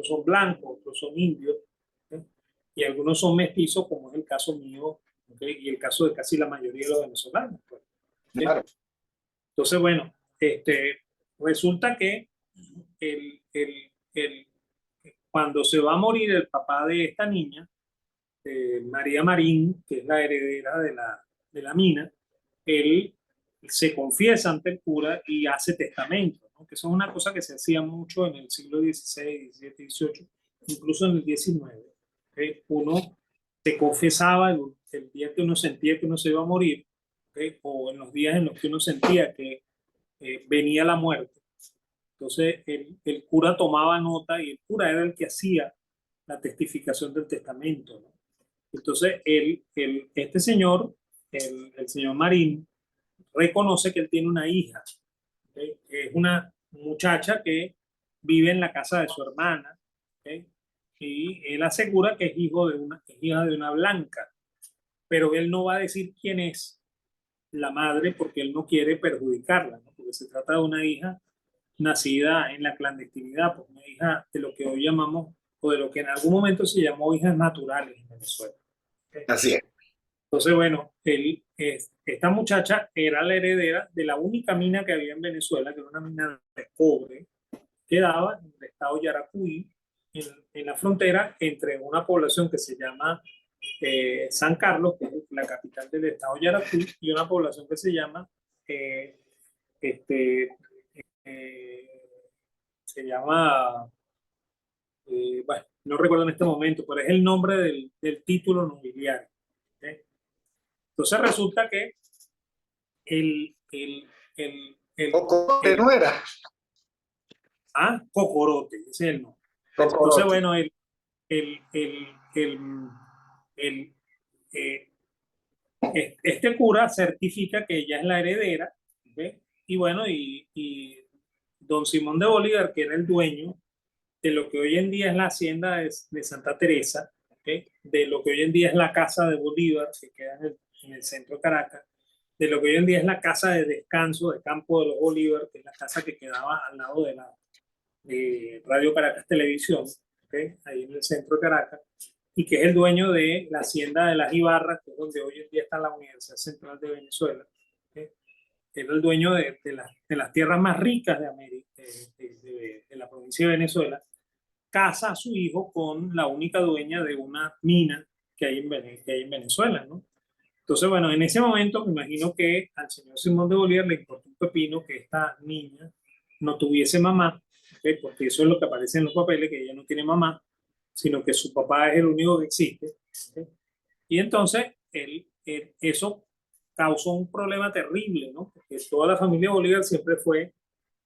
son blancos, otros son indios, ¿okay? Y algunos son mestizos, como es el caso mío, ¿okay? Y el caso de casi la mayoría de los venezolanos, pues, ¿okay? claro. Entonces, bueno, resulta que el, el, el, cuando se va a morir el papá de esta niña, María Marín, que es la heredera de la mina, él se confiesa ante el cura y hace testamento, ¿no? Que eso es una cosa que se hacía mucho en el siglo XVI, XVII, XVIII, incluso en el XIX. ¿Okay? Uno se confesaba el día que uno sentía que uno se iba a morir, ¿okay? O en los días en los que uno sentía que venía la muerte. Entonces el cura tomaba nota y el cura era el que hacía la testificación del testamento, ¿no? Entonces este señor, el señor Marín, reconoce que él tiene una hija, ¿okay? Es una muchacha que vive en la casa de su hermana, ¿okay? Y él asegura que es hija de una blanca, pero él no va a decir quién es la madre porque él no quiere perjudicarla, ¿no? Porque se trata de una hija nacida en la clandestinidad, pues una hija de lo que hoy llamamos, o de lo que en algún momento se llamó hijas naturales en Venezuela. ¿Okay? Así es. Entonces, bueno, esta muchacha era la heredera de la única mina que había en Venezuela, que era una mina de cobre, que daba en el estado Yaracuy, en la frontera entre una población que se llama San Carlos, que es la capital del estado Yaracuy, y una población que se llama, eh, este, eh, se llama, bueno, no recuerdo en este momento, pero es el nombre del título nobiliario. ¿Okay? Entonces resulta que el, Cocorote no era. Cocorote, ese es el nombre. Cocorote. Entonces, bueno, el, eh, este cura certifica que ella es la heredera, ¿okay? Y bueno, y don Simón de Bolívar, que era el dueño de lo que hoy en día es la hacienda de Santa Teresa, ¿okay? De lo que hoy en día es la casa de Bolívar, que queda en el centro de Caracas, de lo que hoy en día es la casa de descanso de Campo de los Bolívar, que es la casa que quedaba al lado de Radio Caracas Televisión, ¿okay? Ahí en el centro de Caracas, y que es el dueño de la hacienda de las Ibarras, que es donde hoy en día está la Universidad Central de Venezuela. ¿Okay? Era el dueño de las tierras más ricas de América, de la provincia de Venezuela. Casa a su hijo con la única dueña de una mina que hay en Venezuela, ¿no? Entonces, bueno, en ese momento me imagino que al señor Simón de Bolívar le importó un pepino que esta niña no tuviese mamá, ¿okay? Porque eso es lo que aparece en los papeles, que ella no tiene mamá, sino que su papá es el único que existe. ¿Okay? Y entonces eso causó un problema terrible, ¿no? Porque toda la familia Bolívar siempre fue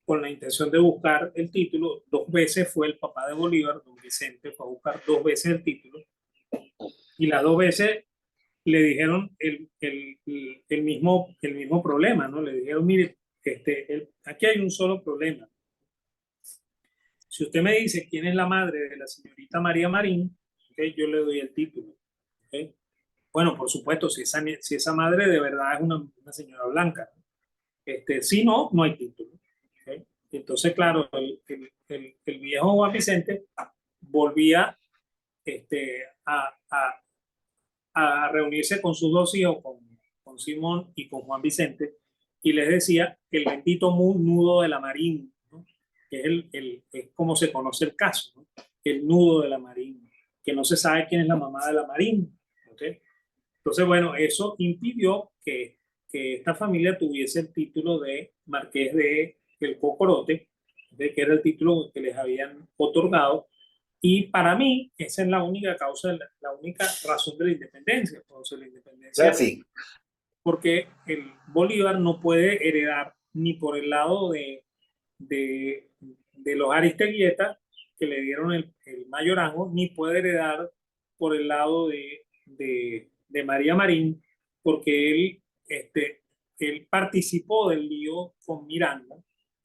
con la intención de buscar el título. 2 veces fue el papá de Bolívar, don Vicente, fue a buscar 2 veces el título. Y las 2 veces le dijeron el mismo problema, ¿no? Le dijeron, mire, aquí hay un solo problema. Si usted me dice quién es la madre de la señorita María Marín, ¿okay? Yo le doy el título. ¿Okay? Bueno, por supuesto, si esa madre de verdad es una señora blanca. Si no, no hay título. ¿Okay? Entonces, claro, el viejo Juan Vicente volvía a reunirse con sus 2 hijos, con Simón y con Juan Vicente, y les decía el bendito nudo de la Marín, ¿no? Que es como se conoce el caso, ¿no? El nudo de la Marín, que no se sabe quién es la mamá de la Marín. ¿Okay? Entonces, bueno, eso impidió que esta familia tuviese el título de Marqués de El Cocorote, que era el título que les habían otorgado. Y para mí, esa es la única causa, la única razón de la independencia. Entonces, la independencia, Sí. porque el Bolívar no puede heredar ni por el lado de los Aristeguieta, que le dieron el mayorazgo, ni puede heredar por el lado de María Marín, porque él participó del lío con Miranda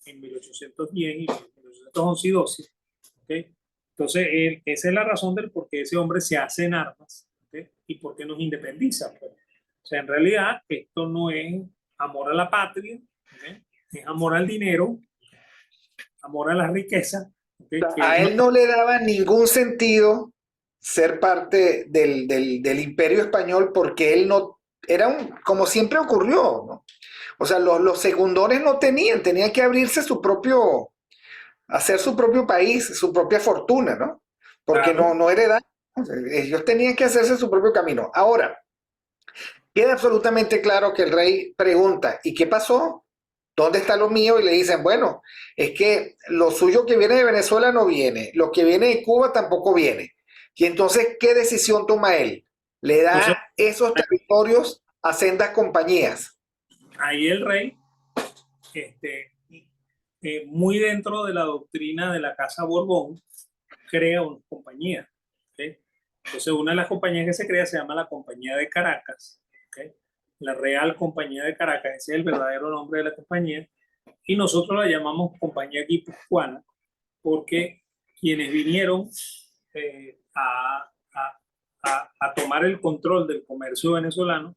en 1810 y 1811 y 12. ¿Okay? Entonces, esa es la razón del por qué ese hombre se hace en armas, ¿okay? Y por qué nos independiza. Pues. O sea, en realidad, esto no es amor a la patria, ¿okay? Es amor al dinero, amor a la riqueza. ¿Okay? A él no le daba ningún sentido ser parte del Imperio Español porque él no, como siempre ocurrió, ¿no? O sea, los secundores no tenían que abrirse hacer su propio país, su propia fortuna, ¿no? Porque Claro. no heredaban, ellos tenían que hacerse su propio camino. Ahora, queda absolutamente claro que el rey pregunta, ¿y qué pasó? ¿Dónde está lo mío? Y le dicen, bueno, es que lo suyo que viene de Venezuela no viene, lo que viene de Cuba tampoco viene. Y entonces, ¿qué decisión toma él? Le Entonces, da esos territorios a sendas compañías. ahí el rey, muy dentro de la doctrina de la Casa Borbón, crea una compañía. ¿Okay? Entonces, una de las compañías que se crea se llama la Compañía de Caracas. ¿Okay? La Real Compañía de Caracas, ese es el verdadero nombre de la compañía. Y nosotros la llamamos Compañía Guipuzcoana porque quienes vinieron a tomar el control del comercio venezolano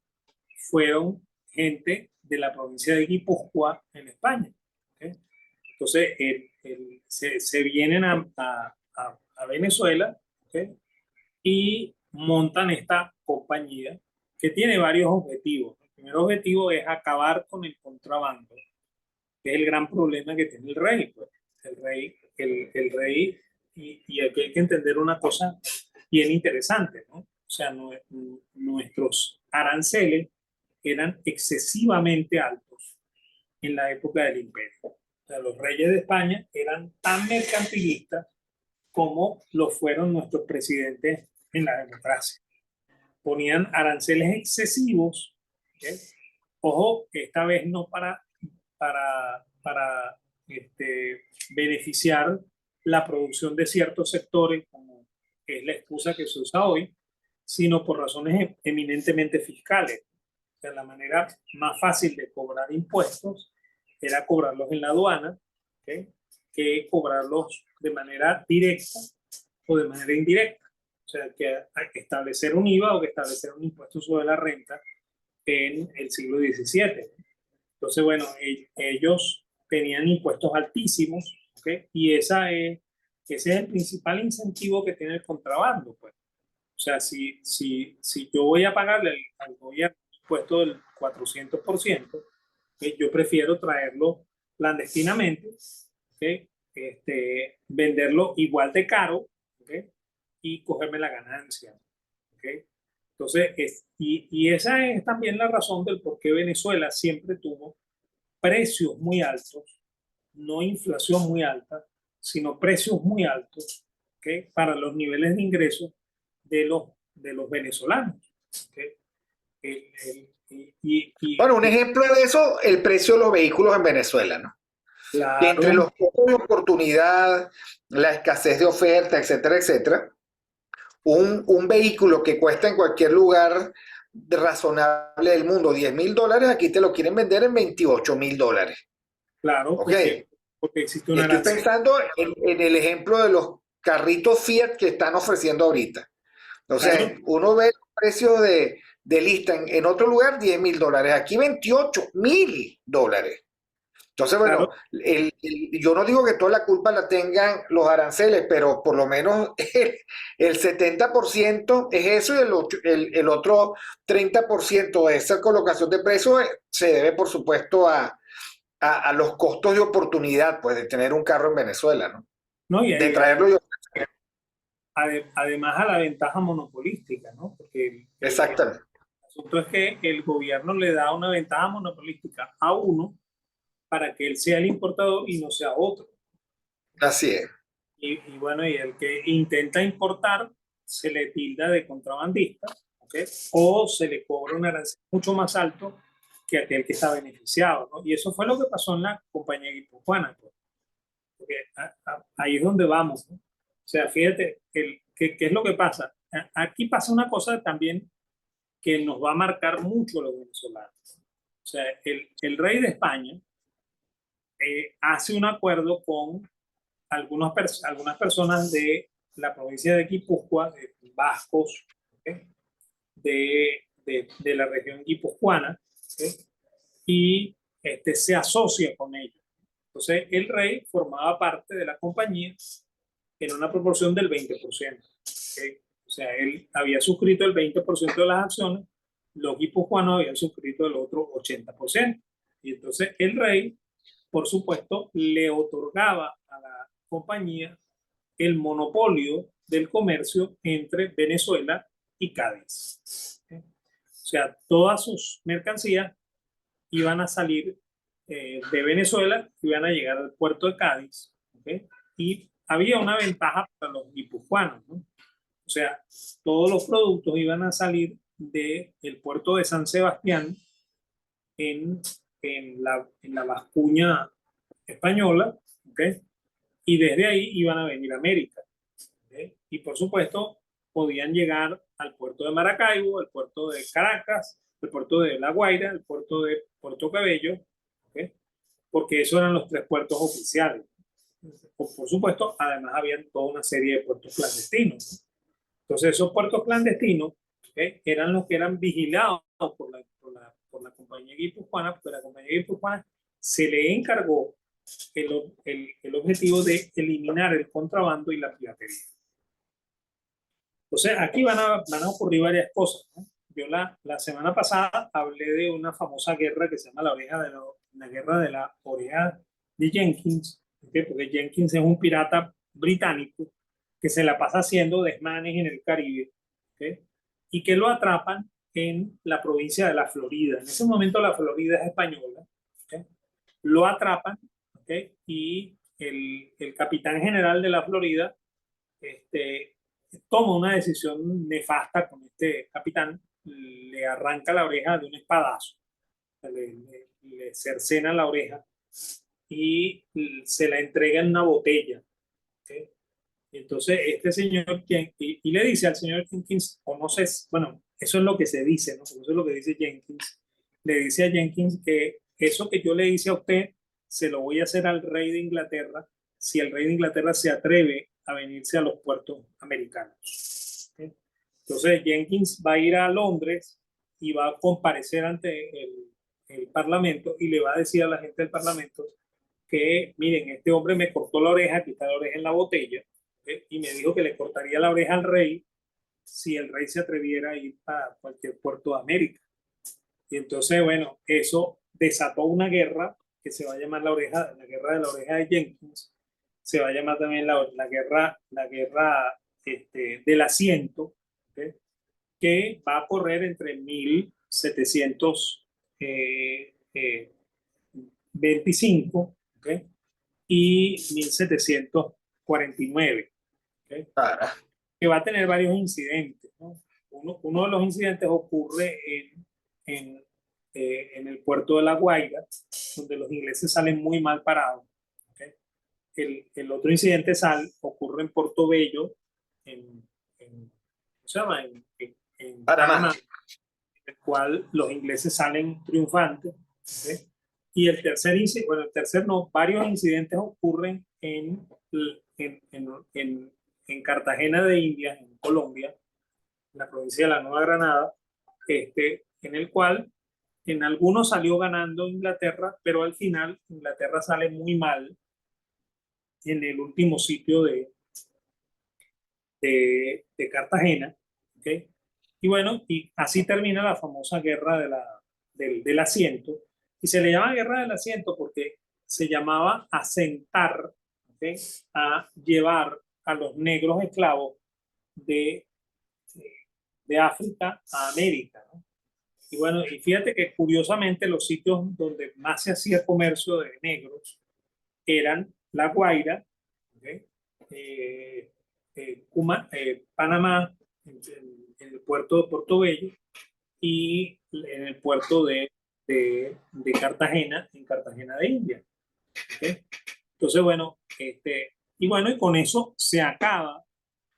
fueron gente de la provincia de Guipúzcoa en España. ¿Okay? Entonces, se vienen a Venezuela, ¿okay? Y montan esta compañía que tiene varios objetivos. El primer objetivo es acabar con el contrabando, que es el gran problema que tiene el rey. Pues. El rey y aquí hay que entender una cosa bien interesante, ¿no? O sea, nuestros aranceles eran excesivamente altos en la época del imperio. O sea, los reyes de España eran tan mercantilistas como lo fueron nuestros presidentes en la democracia. Ponían aranceles excesivos, ¿okay? Ojo, esta vez no para para beneficiar la producción de ciertos sectores, como es la excusa que se usa hoy, sino por razones eminentemente fiscales. O sea, la manera más fácil de cobrar impuestos era cobrarlos en la aduana, ¿okay?, que cobrarlos de manera directa o de manera indirecta. O sea, que hay que establecer un IVA o que establecer un impuesto sobre la renta en el siglo XVII. Entonces, bueno, ellos tenían impuestos altísimos, ¿okay?, y ese es el principal incentivo que tiene el contrabando, pues. O sea, si yo voy a pagarle al gobierno un impuesto del 400%, yo prefiero traerlo clandestinamente, ¿okay?, venderlo igual de caro, ¿okay?, y cogerme la ganancia, ¿okay? Entonces, y esa es también la razón del por qué Venezuela siempre tuvo precios muy altos, no inflación muy alta, sino precios muy altos, ¿okay?, para los niveles de ingresos de los venezolanos, ¿okay? Bueno, un ejemplo de eso, el precio de los vehículos en Venezuela, ¿no? Que entre claro, los costos de oportunidad, la escasez de oferta, etcétera, etcétera, un vehículo que cuesta en cualquier lugar razonable del mundo $10,000, aquí te lo quieren vender en $28,000. claro, ¿Ok? porque existe Y un estoy arancel. pensando en el ejemplo de los carritos Fiat que están ofreciendo ahorita. O sea, Claro, uno ve los precios de lista en otro lugar, $10,000, aquí $28,000. Entonces, bueno, claro, yo no digo que toda la culpa la tengan los aranceles, pero por lo menos el 70% es eso y el otro 30% de esa colocación de precios se debe, por supuesto, a los costos de oportunidad, pues, de tener un carro en Venezuela, ¿no? ¿no? De traerlo yo. Además a la ventaja monopolística, ¿no? Porque el Exactamente. asunto es que el gobierno le da una ventaja monopolística a uno para que él sea el importador y no sea otro. Así es. Y bueno, y el que intenta importar se le tilda de contrabandista, ¿okay?, o se le cobra un arancel mucho más alto que aquel que está beneficiado, ¿no? Y eso fue lo que pasó en la compañía guipuzcoana, pues. Porque ahí es donde vamos, ¿no? O sea, fíjate, ¿qué es lo que pasa? Aquí pasa una cosa también que nos va a marcar mucho a los venezolanos. O sea, el rey de España hace un acuerdo con algunas personas de la provincia de Guipúzcoa, de vascos, ¿okay?, de la región guipuzcoana, ¿okay?, y se asocia con ellos. Entonces, el rey formaba parte de la compañía en una proporción del 20%. ¿Okay? O sea, él había suscrito el 20% de las acciones, los guipuzcoanos habían suscrito el otro 80%. Y entonces el rey, por supuesto, le otorgaba a la compañía el monopolio del comercio entre Venezuela y Cádiz. ¿Okay? O sea, todas sus mercancías iban a salir de Venezuela, iban a llegar al puerto de Cádiz, ¿okay?, y había una ventaja para los guipuzcoanos, ¿no? O sea, todos los productos iban a salir del puerto de San Sebastián en, en la Vascuña española, ¿okay?, y desde ahí iban a venir a América, ¿okay? Y por supuesto, podían llegar al puerto de Maracaibo, al puerto de Caracas, al puerto de La Guaira, al puerto de Puerto Cabello, ¿okay?, porque esos eran los tres puertos oficiales. Por supuesto, además habían toda una serie de puertos clandestinos. Entonces, esos puertos clandestinos, eran los que eran vigilados por la compañía guipuzcoana, porque la compañía guipuzcoana se le encargó el objetivo de eliminar el contrabando y la piratería. Entonces, aquí van a ocurrir varias cosas, ¿no? Yo la semana pasada hablé de una famosa guerra que se llama la guerra de la oreja de Jenkins, ¿okay?, porque Jenkins es un pirata británico que se la pasa haciendo desmanes en el Caribe, ¿okay?, y que lo atrapan en la provincia de la Florida. En ese momento la Florida es española, ¿okay? Lo atrapan, ¿okay?, y el capitán general de la Florida toma una decisión nefasta con este capitán, le arranca la oreja de un espadazo, le le cercena la oreja y se la entrega en una botella. ¿Okay? Entonces, este señor, y le dice al señor Jenkins, o no sé, bueno, eso es lo que se dice, ¿no? Eso es lo que dice Jenkins. Le dice a Jenkins que eso que yo le hice a usted, se lo voy a hacer al rey de Inglaterra, si el rey de Inglaterra se atreve a venirse a los puertos americanos. ¿Okay? Entonces, Jenkins va a ir a Londres y va a comparecer ante el Parlamento y le va a decir a la gente del Parlamento que, miren, este hombre me cortó la oreja, aquí está la oreja en la botella, y me dijo que le cortaría la oreja al rey si el rey se atreviera a ir a cualquier puerto de América. Y entonces, bueno, eso desató una guerra que se va a llamar la guerra de la oreja de Jenkins, se va a llamar también la guerra del asiento, ¿okay? Que va a correr entre 1725, ¿okay? Y 1749, ¿okay? Para. Que va a tener varios incidentes, ¿no? Uno de los incidentes ocurre en el puerto de La Guaira, donde los ingleses salen muy mal parados. ¿Okay? El otro incidente ocurre en Portobello, ¿cómo se llama? En Panamá. Panamá, en el cual los ingleses salen triunfantes. ¿Okay? Y el tercer incidente, bueno, el tercer no, varios incidentes ocurren en, en, en Cartagena de Indias, en Colombia, en la provincia de la Nueva Granada, en el cual en algunos salió ganando Inglaterra, pero al final Inglaterra sale muy mal en el último sitio de Cartagena. ¿Okay? Y bueno, y así termina la famosa guerra del asiento. Y se le llama guerra del asiento porque se llamaba asentar, ¿okay? A llevar a los negros esclavos de, de África a América, ¿no? Y bueno, y fíjate que curiosamente los sitios donde más se hacía comercio de negros eran La Guaira, ¿okay? Panamá, en el puerto de Portobello y en el puerto de Cartagena, en Cartagena de India. ¿Okay? Entonces, bueno, y bueno, y con eso se acaba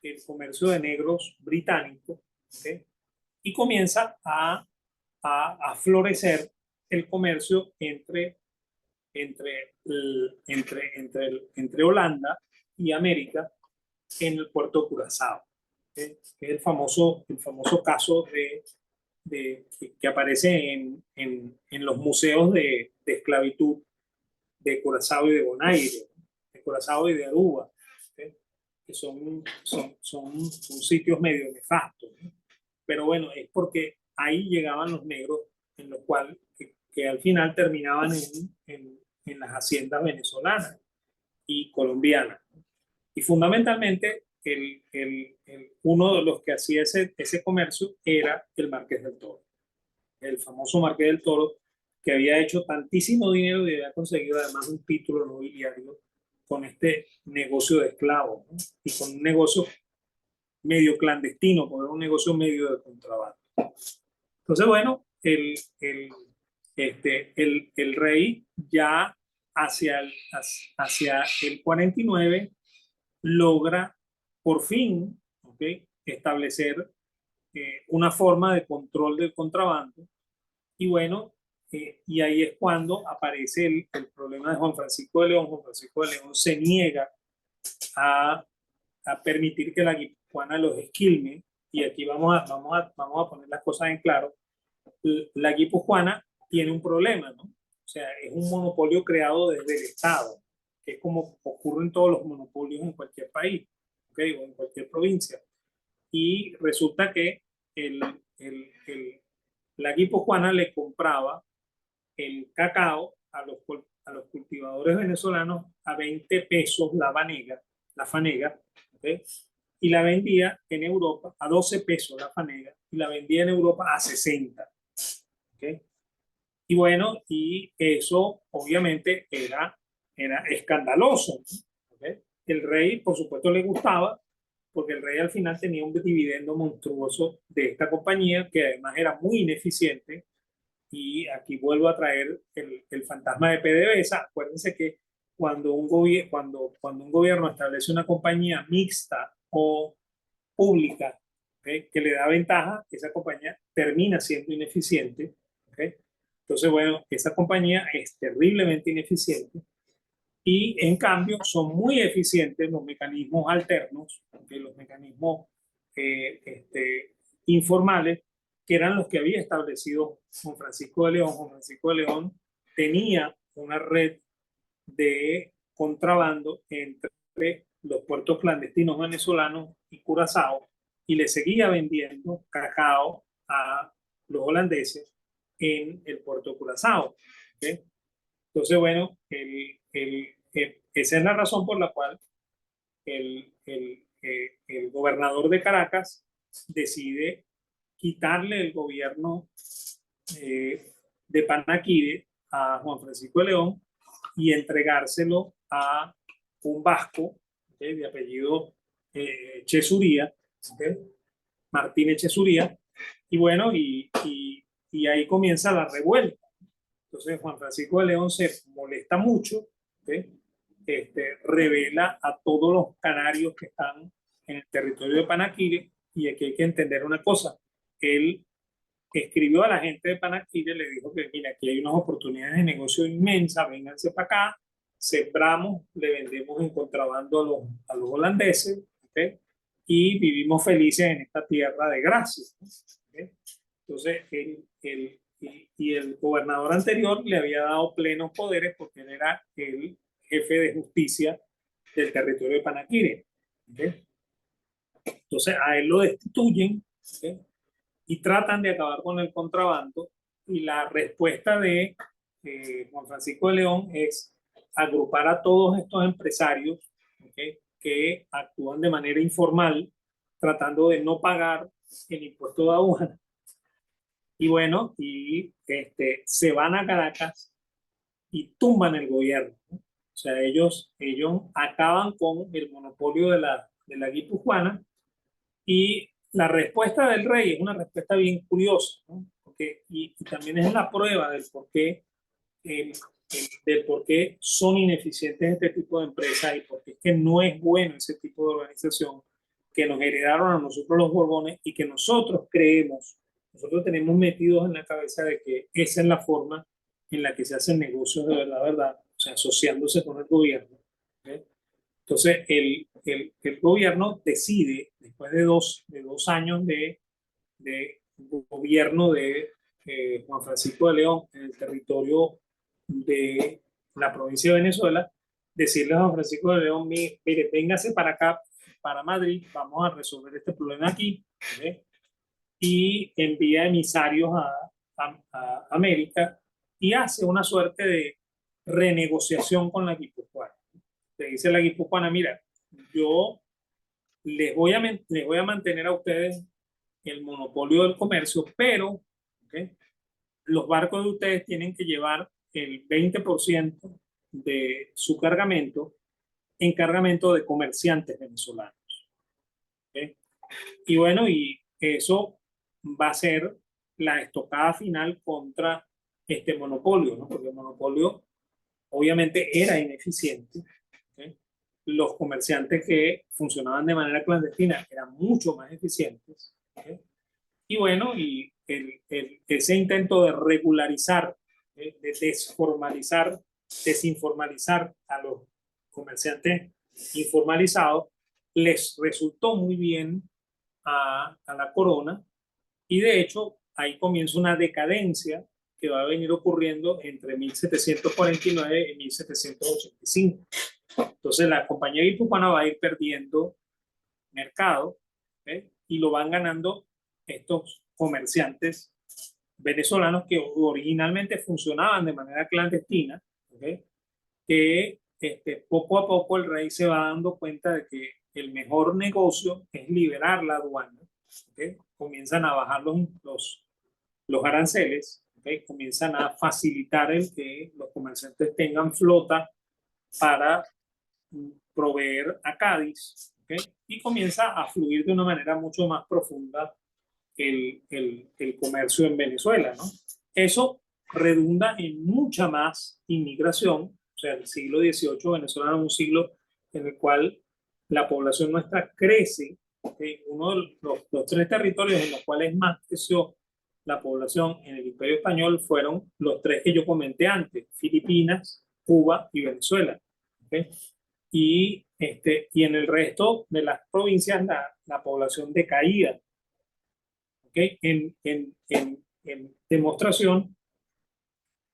el comercio de negros británico, ¿okay? Y comienza a florecer el comercio entre Holanda y América en el puerto de Curazao, ¿okay? Que es el famoso caso que aparece en los museos de esclavitud de Curazao y de Bonaire, de Curazao y de Aruba, ¿okay? Que son sitios medio nefastos, ¿no? Pero bueno, es porque ahí llegaban los negros, en los cuales que al final terminaban en las haciendas venezolanas y colombianas. Y fundamentalmente, uno de los que hacía ese comercio era el Marqués del Toro, el famoso Marqués del Toro, que había hecho tantísimo dinero y había conseguido además un título nobiliario con este negocio de esclavos, ¿no? Y con un negocio medio clandestino, porque era un negocio medio de contrabando. Entonces, bueno, el rey ya hacia el 49 logra por fin, ¿okay? Establecer una forma de control del contrabando. Y bueno, y ahí es cuando aparece el problema de Juan Francisco de León. Juan Francisco de León se niega a, a permitir que la guipuzcoana los esquilme. Y aquí vamos a poner las cosas en claro. La guipuzcoana tiene un problema, ¿no? O sea, es un monopolio creado desde el Estado, que es como ocurren todos los monopolios en cualquier país, ¿okay? O en cualquier provincia. Y resulta que el, el, el, la guipuzcoana le compraba el cacao a los cultivadores venezolanos a 20 pesos la fanega, ¿okay? Y la vendía en Europa a 12 pesos la fanega, y la vendía en Europa a 60. ¿Okay? Y bueno, y eso obviamente era escandaloso, ¿okay? El rey, por supuesto, le gustaba, porque el rey al final tenía un dividendo monstruoso de esta compañía, que además era muy ineficiente, y aquí vuelvo a traer el fantasma de PDVSA. Acuérdense que cuando cuando un gobierno establece una compañía mixta o pública, ¿okay?, que le da ventaja, esa compañía termina siendo ineficiente. ¿Okay? Entonces, bueno, esa compañía es terriblemente ineficiente y en cambio son muy eficientes los mecanismos alternos, ¿okay?, los mecanismos informales, que eran los que había establecido Juan Francisco de León. Juan Francisco de León tenía una red de contrabando entre los puertos clandestinos venezolanos y Curazao, y le seguía vendiendo cacao a los holandeses en el puerto de Curazao. ¿Okay? Entonces, bueno, esa es la razón por la cual el gobernador de Caracas decide quitarle el gobierno de Panaquire a Juan Francisco de León y entregárselo a un vasco, ¿okay?, de apellido Chesuría, ¿okay?, Martínez Chesuría, y bueno, y ahí comienza la revuelta. Entonces Juan Francisco de León se molesta mucho, ¿okay?, revela a todos los canarios que están en el territorio de Panaquire, y aquí hay que entender una cosa: él escribió a la gente de Panaquire, le dijo que mira, aquí hay unas oportunidades de negocio inmensas, vénganse para acá, sembramos, le vendemos en contrabando a los holandeses, ¿okay?, y vivimos felices en esta tierra de gracia. ¿Okay? Entonces, y el gobernador anterior le había dado plenos poderes porque él era el jefe de justicia del territorio de Panaquire. ¿Okay? Entonces, a él lo destituyen, ¿okay?, y tratan de acabar con el contrabando, y la respuesta de Juan Francisco de León es agrupar a todos estos empresarios, ¿okay?, que actúan de manera informal, tratando de no pagar el impuesto de aduana. Y bueno, se van a Caracas y tumban el gobierno, ¿no? O sea, ellos acaban con el monopolio de la guipuzcoana, y la respuesta del rey es una respuesta bien curiosa, ¿no? Porque, y también es la prueba del por qué son ineficientes este tipo de empresas, y por qué es que no es bueno ese tipo de organización que nos heredaron a nosotros los Borbones, y que nosotros tenemos metidos en la cabeza de que esa es la forma en la que se hacen negocios de verdad, o sea, asociándose con el gobierno. ¿Okay? Entonces, el gobierno decide, después de dos años de gobierno de Juan Francisco de León en el territorio de la provincia de Venezuela, decirle a Juan Francisco de León: mire, véngase para acá, para Madrid, vamos a resolver este problema aquí. ¿Okay? Y envía emisarios a América, y hace una suerte de renegociación con la guipuzcoana. Le dice a la guipuzcoana: mira, yo les voy a mantener a ustedes el monopolio del comercio, pero ¿okay?, los barcos de ustedes tienen que llevar el 20% de su cargamento en cargamento de comerciantes venezolanos. ¿Okay? Y bueno, y eso va a ser la estocada final contra este monopolio, ¿no? Porque el monopolio obviamente era ineficiente. ¿Okay? Los comerciantes que funcionaban de manera clandestina eran mucho más eficientes. ¿Okay? Y bueno, y ese intento de regularizar, de desinformalizar a los comerciantes informalizados, les resultó muy bien a la corona, y de hecho ahí comienza una decadencia que va a venir ocurriendo entre 1749 y 1785. Entonces la compañía guipuzcoana va a ir perdiendo mercado, ¿okay?, y lo van ganando estos comerciantes venezolanos que originalmente funcionaban de manera clandestina. ¿Okay? Que poco a poco el rey se va dando cuenta de que el mejor negocio es liberar la aduana. ¿Okay? Comienzan a bajar los aranceles. ¿Okay? Comienzan a facilitar el que los comerciantes tengan flota para proveer a Cádiz. ¿Okay? Y comienza a fluir de una manera mucho más profunda el comercio en Venezuela, ¿no? Eso redunda en mucha más inmigración. O sea, el siglo XVIII Venezuela era un siglo en el cual la población nuestra crece. Uno de los tres territorios en los cuales más creció la población en el Imperio Español fueron los tres que yo comenté antes: Filipinas, Cuba y Venezuela. ¿Okay? Y en el resto de las provincias la población decaía. ¿Okay? En demostración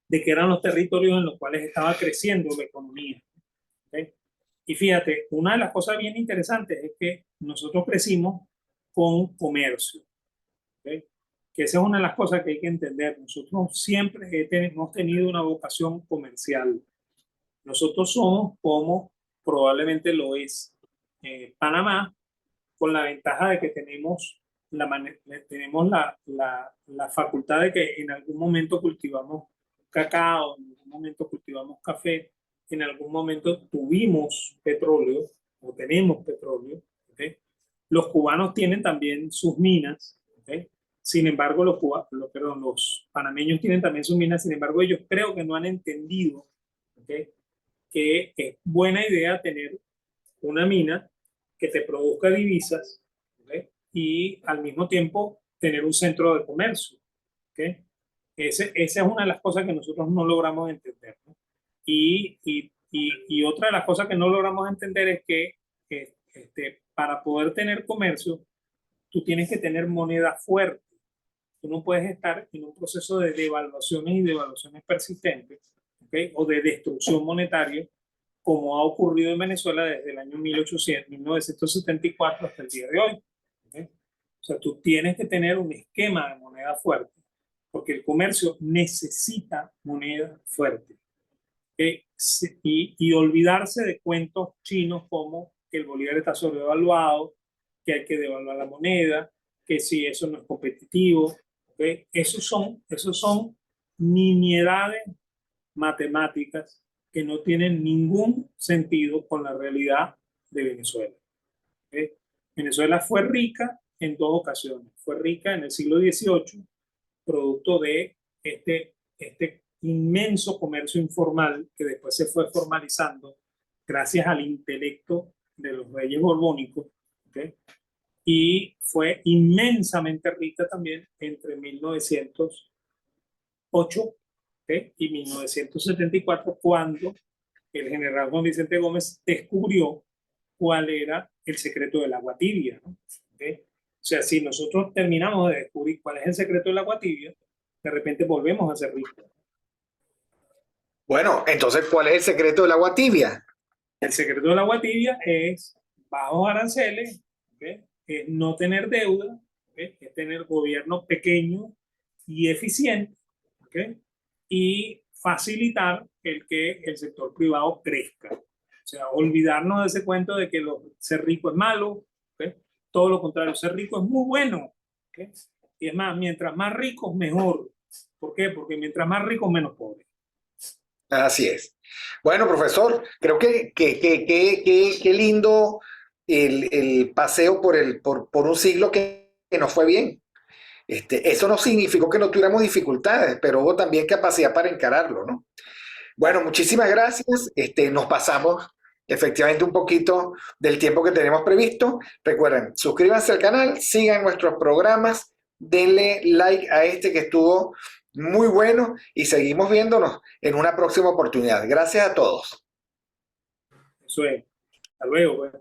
de que eran los territorios en los cuales estaba creciendo la economía. ¿Okay? Y fíjate, una de las cosas bien interesantes es que nosotros crecimos con comercio. ¿Okay? Que esa es una de las cosas que hay que entender. Nosotros siempre hemos tenido una vocación comercial. Nosotros somos como probablemente lo es Panamá, con la ventaja de que tenemos la facultad de que en algún momento cultivamos cacao, en algún momento cultivamos café, en algún momento tuvimos petróleo o tenemos petróleo. ¿Okay? Los cubanos tienen también sus minas. ¿Okay? Sin embargo, los panameños tienen también sus minas. Sin embargo, ellos creo que no han entendido. ¿Okay? Que es buena idea tener una mina que te produzca divisas. ¿Okay? Y al mismo tiempo tener un centro de comercio. ¿Okay? Esa es una de las cosas que nosotros no logramos entender, ¿no? Y otra de las cosas que no logramos entender es que para poder tener comercio, tú tienes que tener moneda fuerte. Tú no puedes estar en un proceso de devaluaciones y devaluaciones persistentes, ¿okay? O de destrucción monetaria, como ha ocurrido en Venezuela desde el año 1974 hasta el día de hoy. ¿Okay? O sea, tú tienes que tener un esquema de moneda fuerte, porque el comercio necesita moneda fuerte. ¿Okay? Y olvidarse de cuentos chinos como que el bolívar está sobrevaluado, que hay que devaluar la moneda, que si eso no es competitivo. ¿Okay? Esos son nimiedades matemáticas que no tienen ningún sentido con la realidad de Venezuela. ¿Okay? Venezuela fue rica en dos ocasiones. Fue rica en el siglo XVIII, producto de este inmenso comercio informal que después se fue formalizando gracias al intelecto de los reyes borbónicos. ¿Okay? Y fue inmensamente rica también entre 1908, ¿okay? Y 1974, cuando el general Juan Vicente Gómez descubrió cuál era el secreto del agua tibia, ¿no? ¿Okay? O sea, si nosotros terminamos de descubrir cuál es el secreto del agua tibia, de repente volvemos a ser ricos. Bueno, entonces, ¿cuál es el secreto del agua tibia? El secreto del agua tibia es bajos aranceles, ¿okay? Es no tener deuda, ¿okay? Es tener gobierno pequeño y eficiente, ¿okay? Y facilitar el que el sector privado crezca. O sea, olvidarnos de ese cuento de que ser rico es malo, ¿okay? Todo lo contrario, ser rico es muy bueno, ¿okay? Y es más, mientras más ricos, mejor. ¿Por qué? Porque mientras más ricos, menos pobres. Así es. Bueno, profesor, creo que lindo el paseo por un siglo que nos fue bien. Eso no significó que no tuviéramos dificultades, pero hubo también capacidad para encararlo, ¿no? Bueno, muchísimas gracias. Nos pasamos efectivamente un poquito del tiempo que tenemos previsto. Recuerden, suscríbanse al canal, sigan nuestros programas, denle like a este que estuvo muy bueno y seguimos viéndonos en una próxima oportunidad. Gracias a todos. Eso es. Hasta luego. Pues.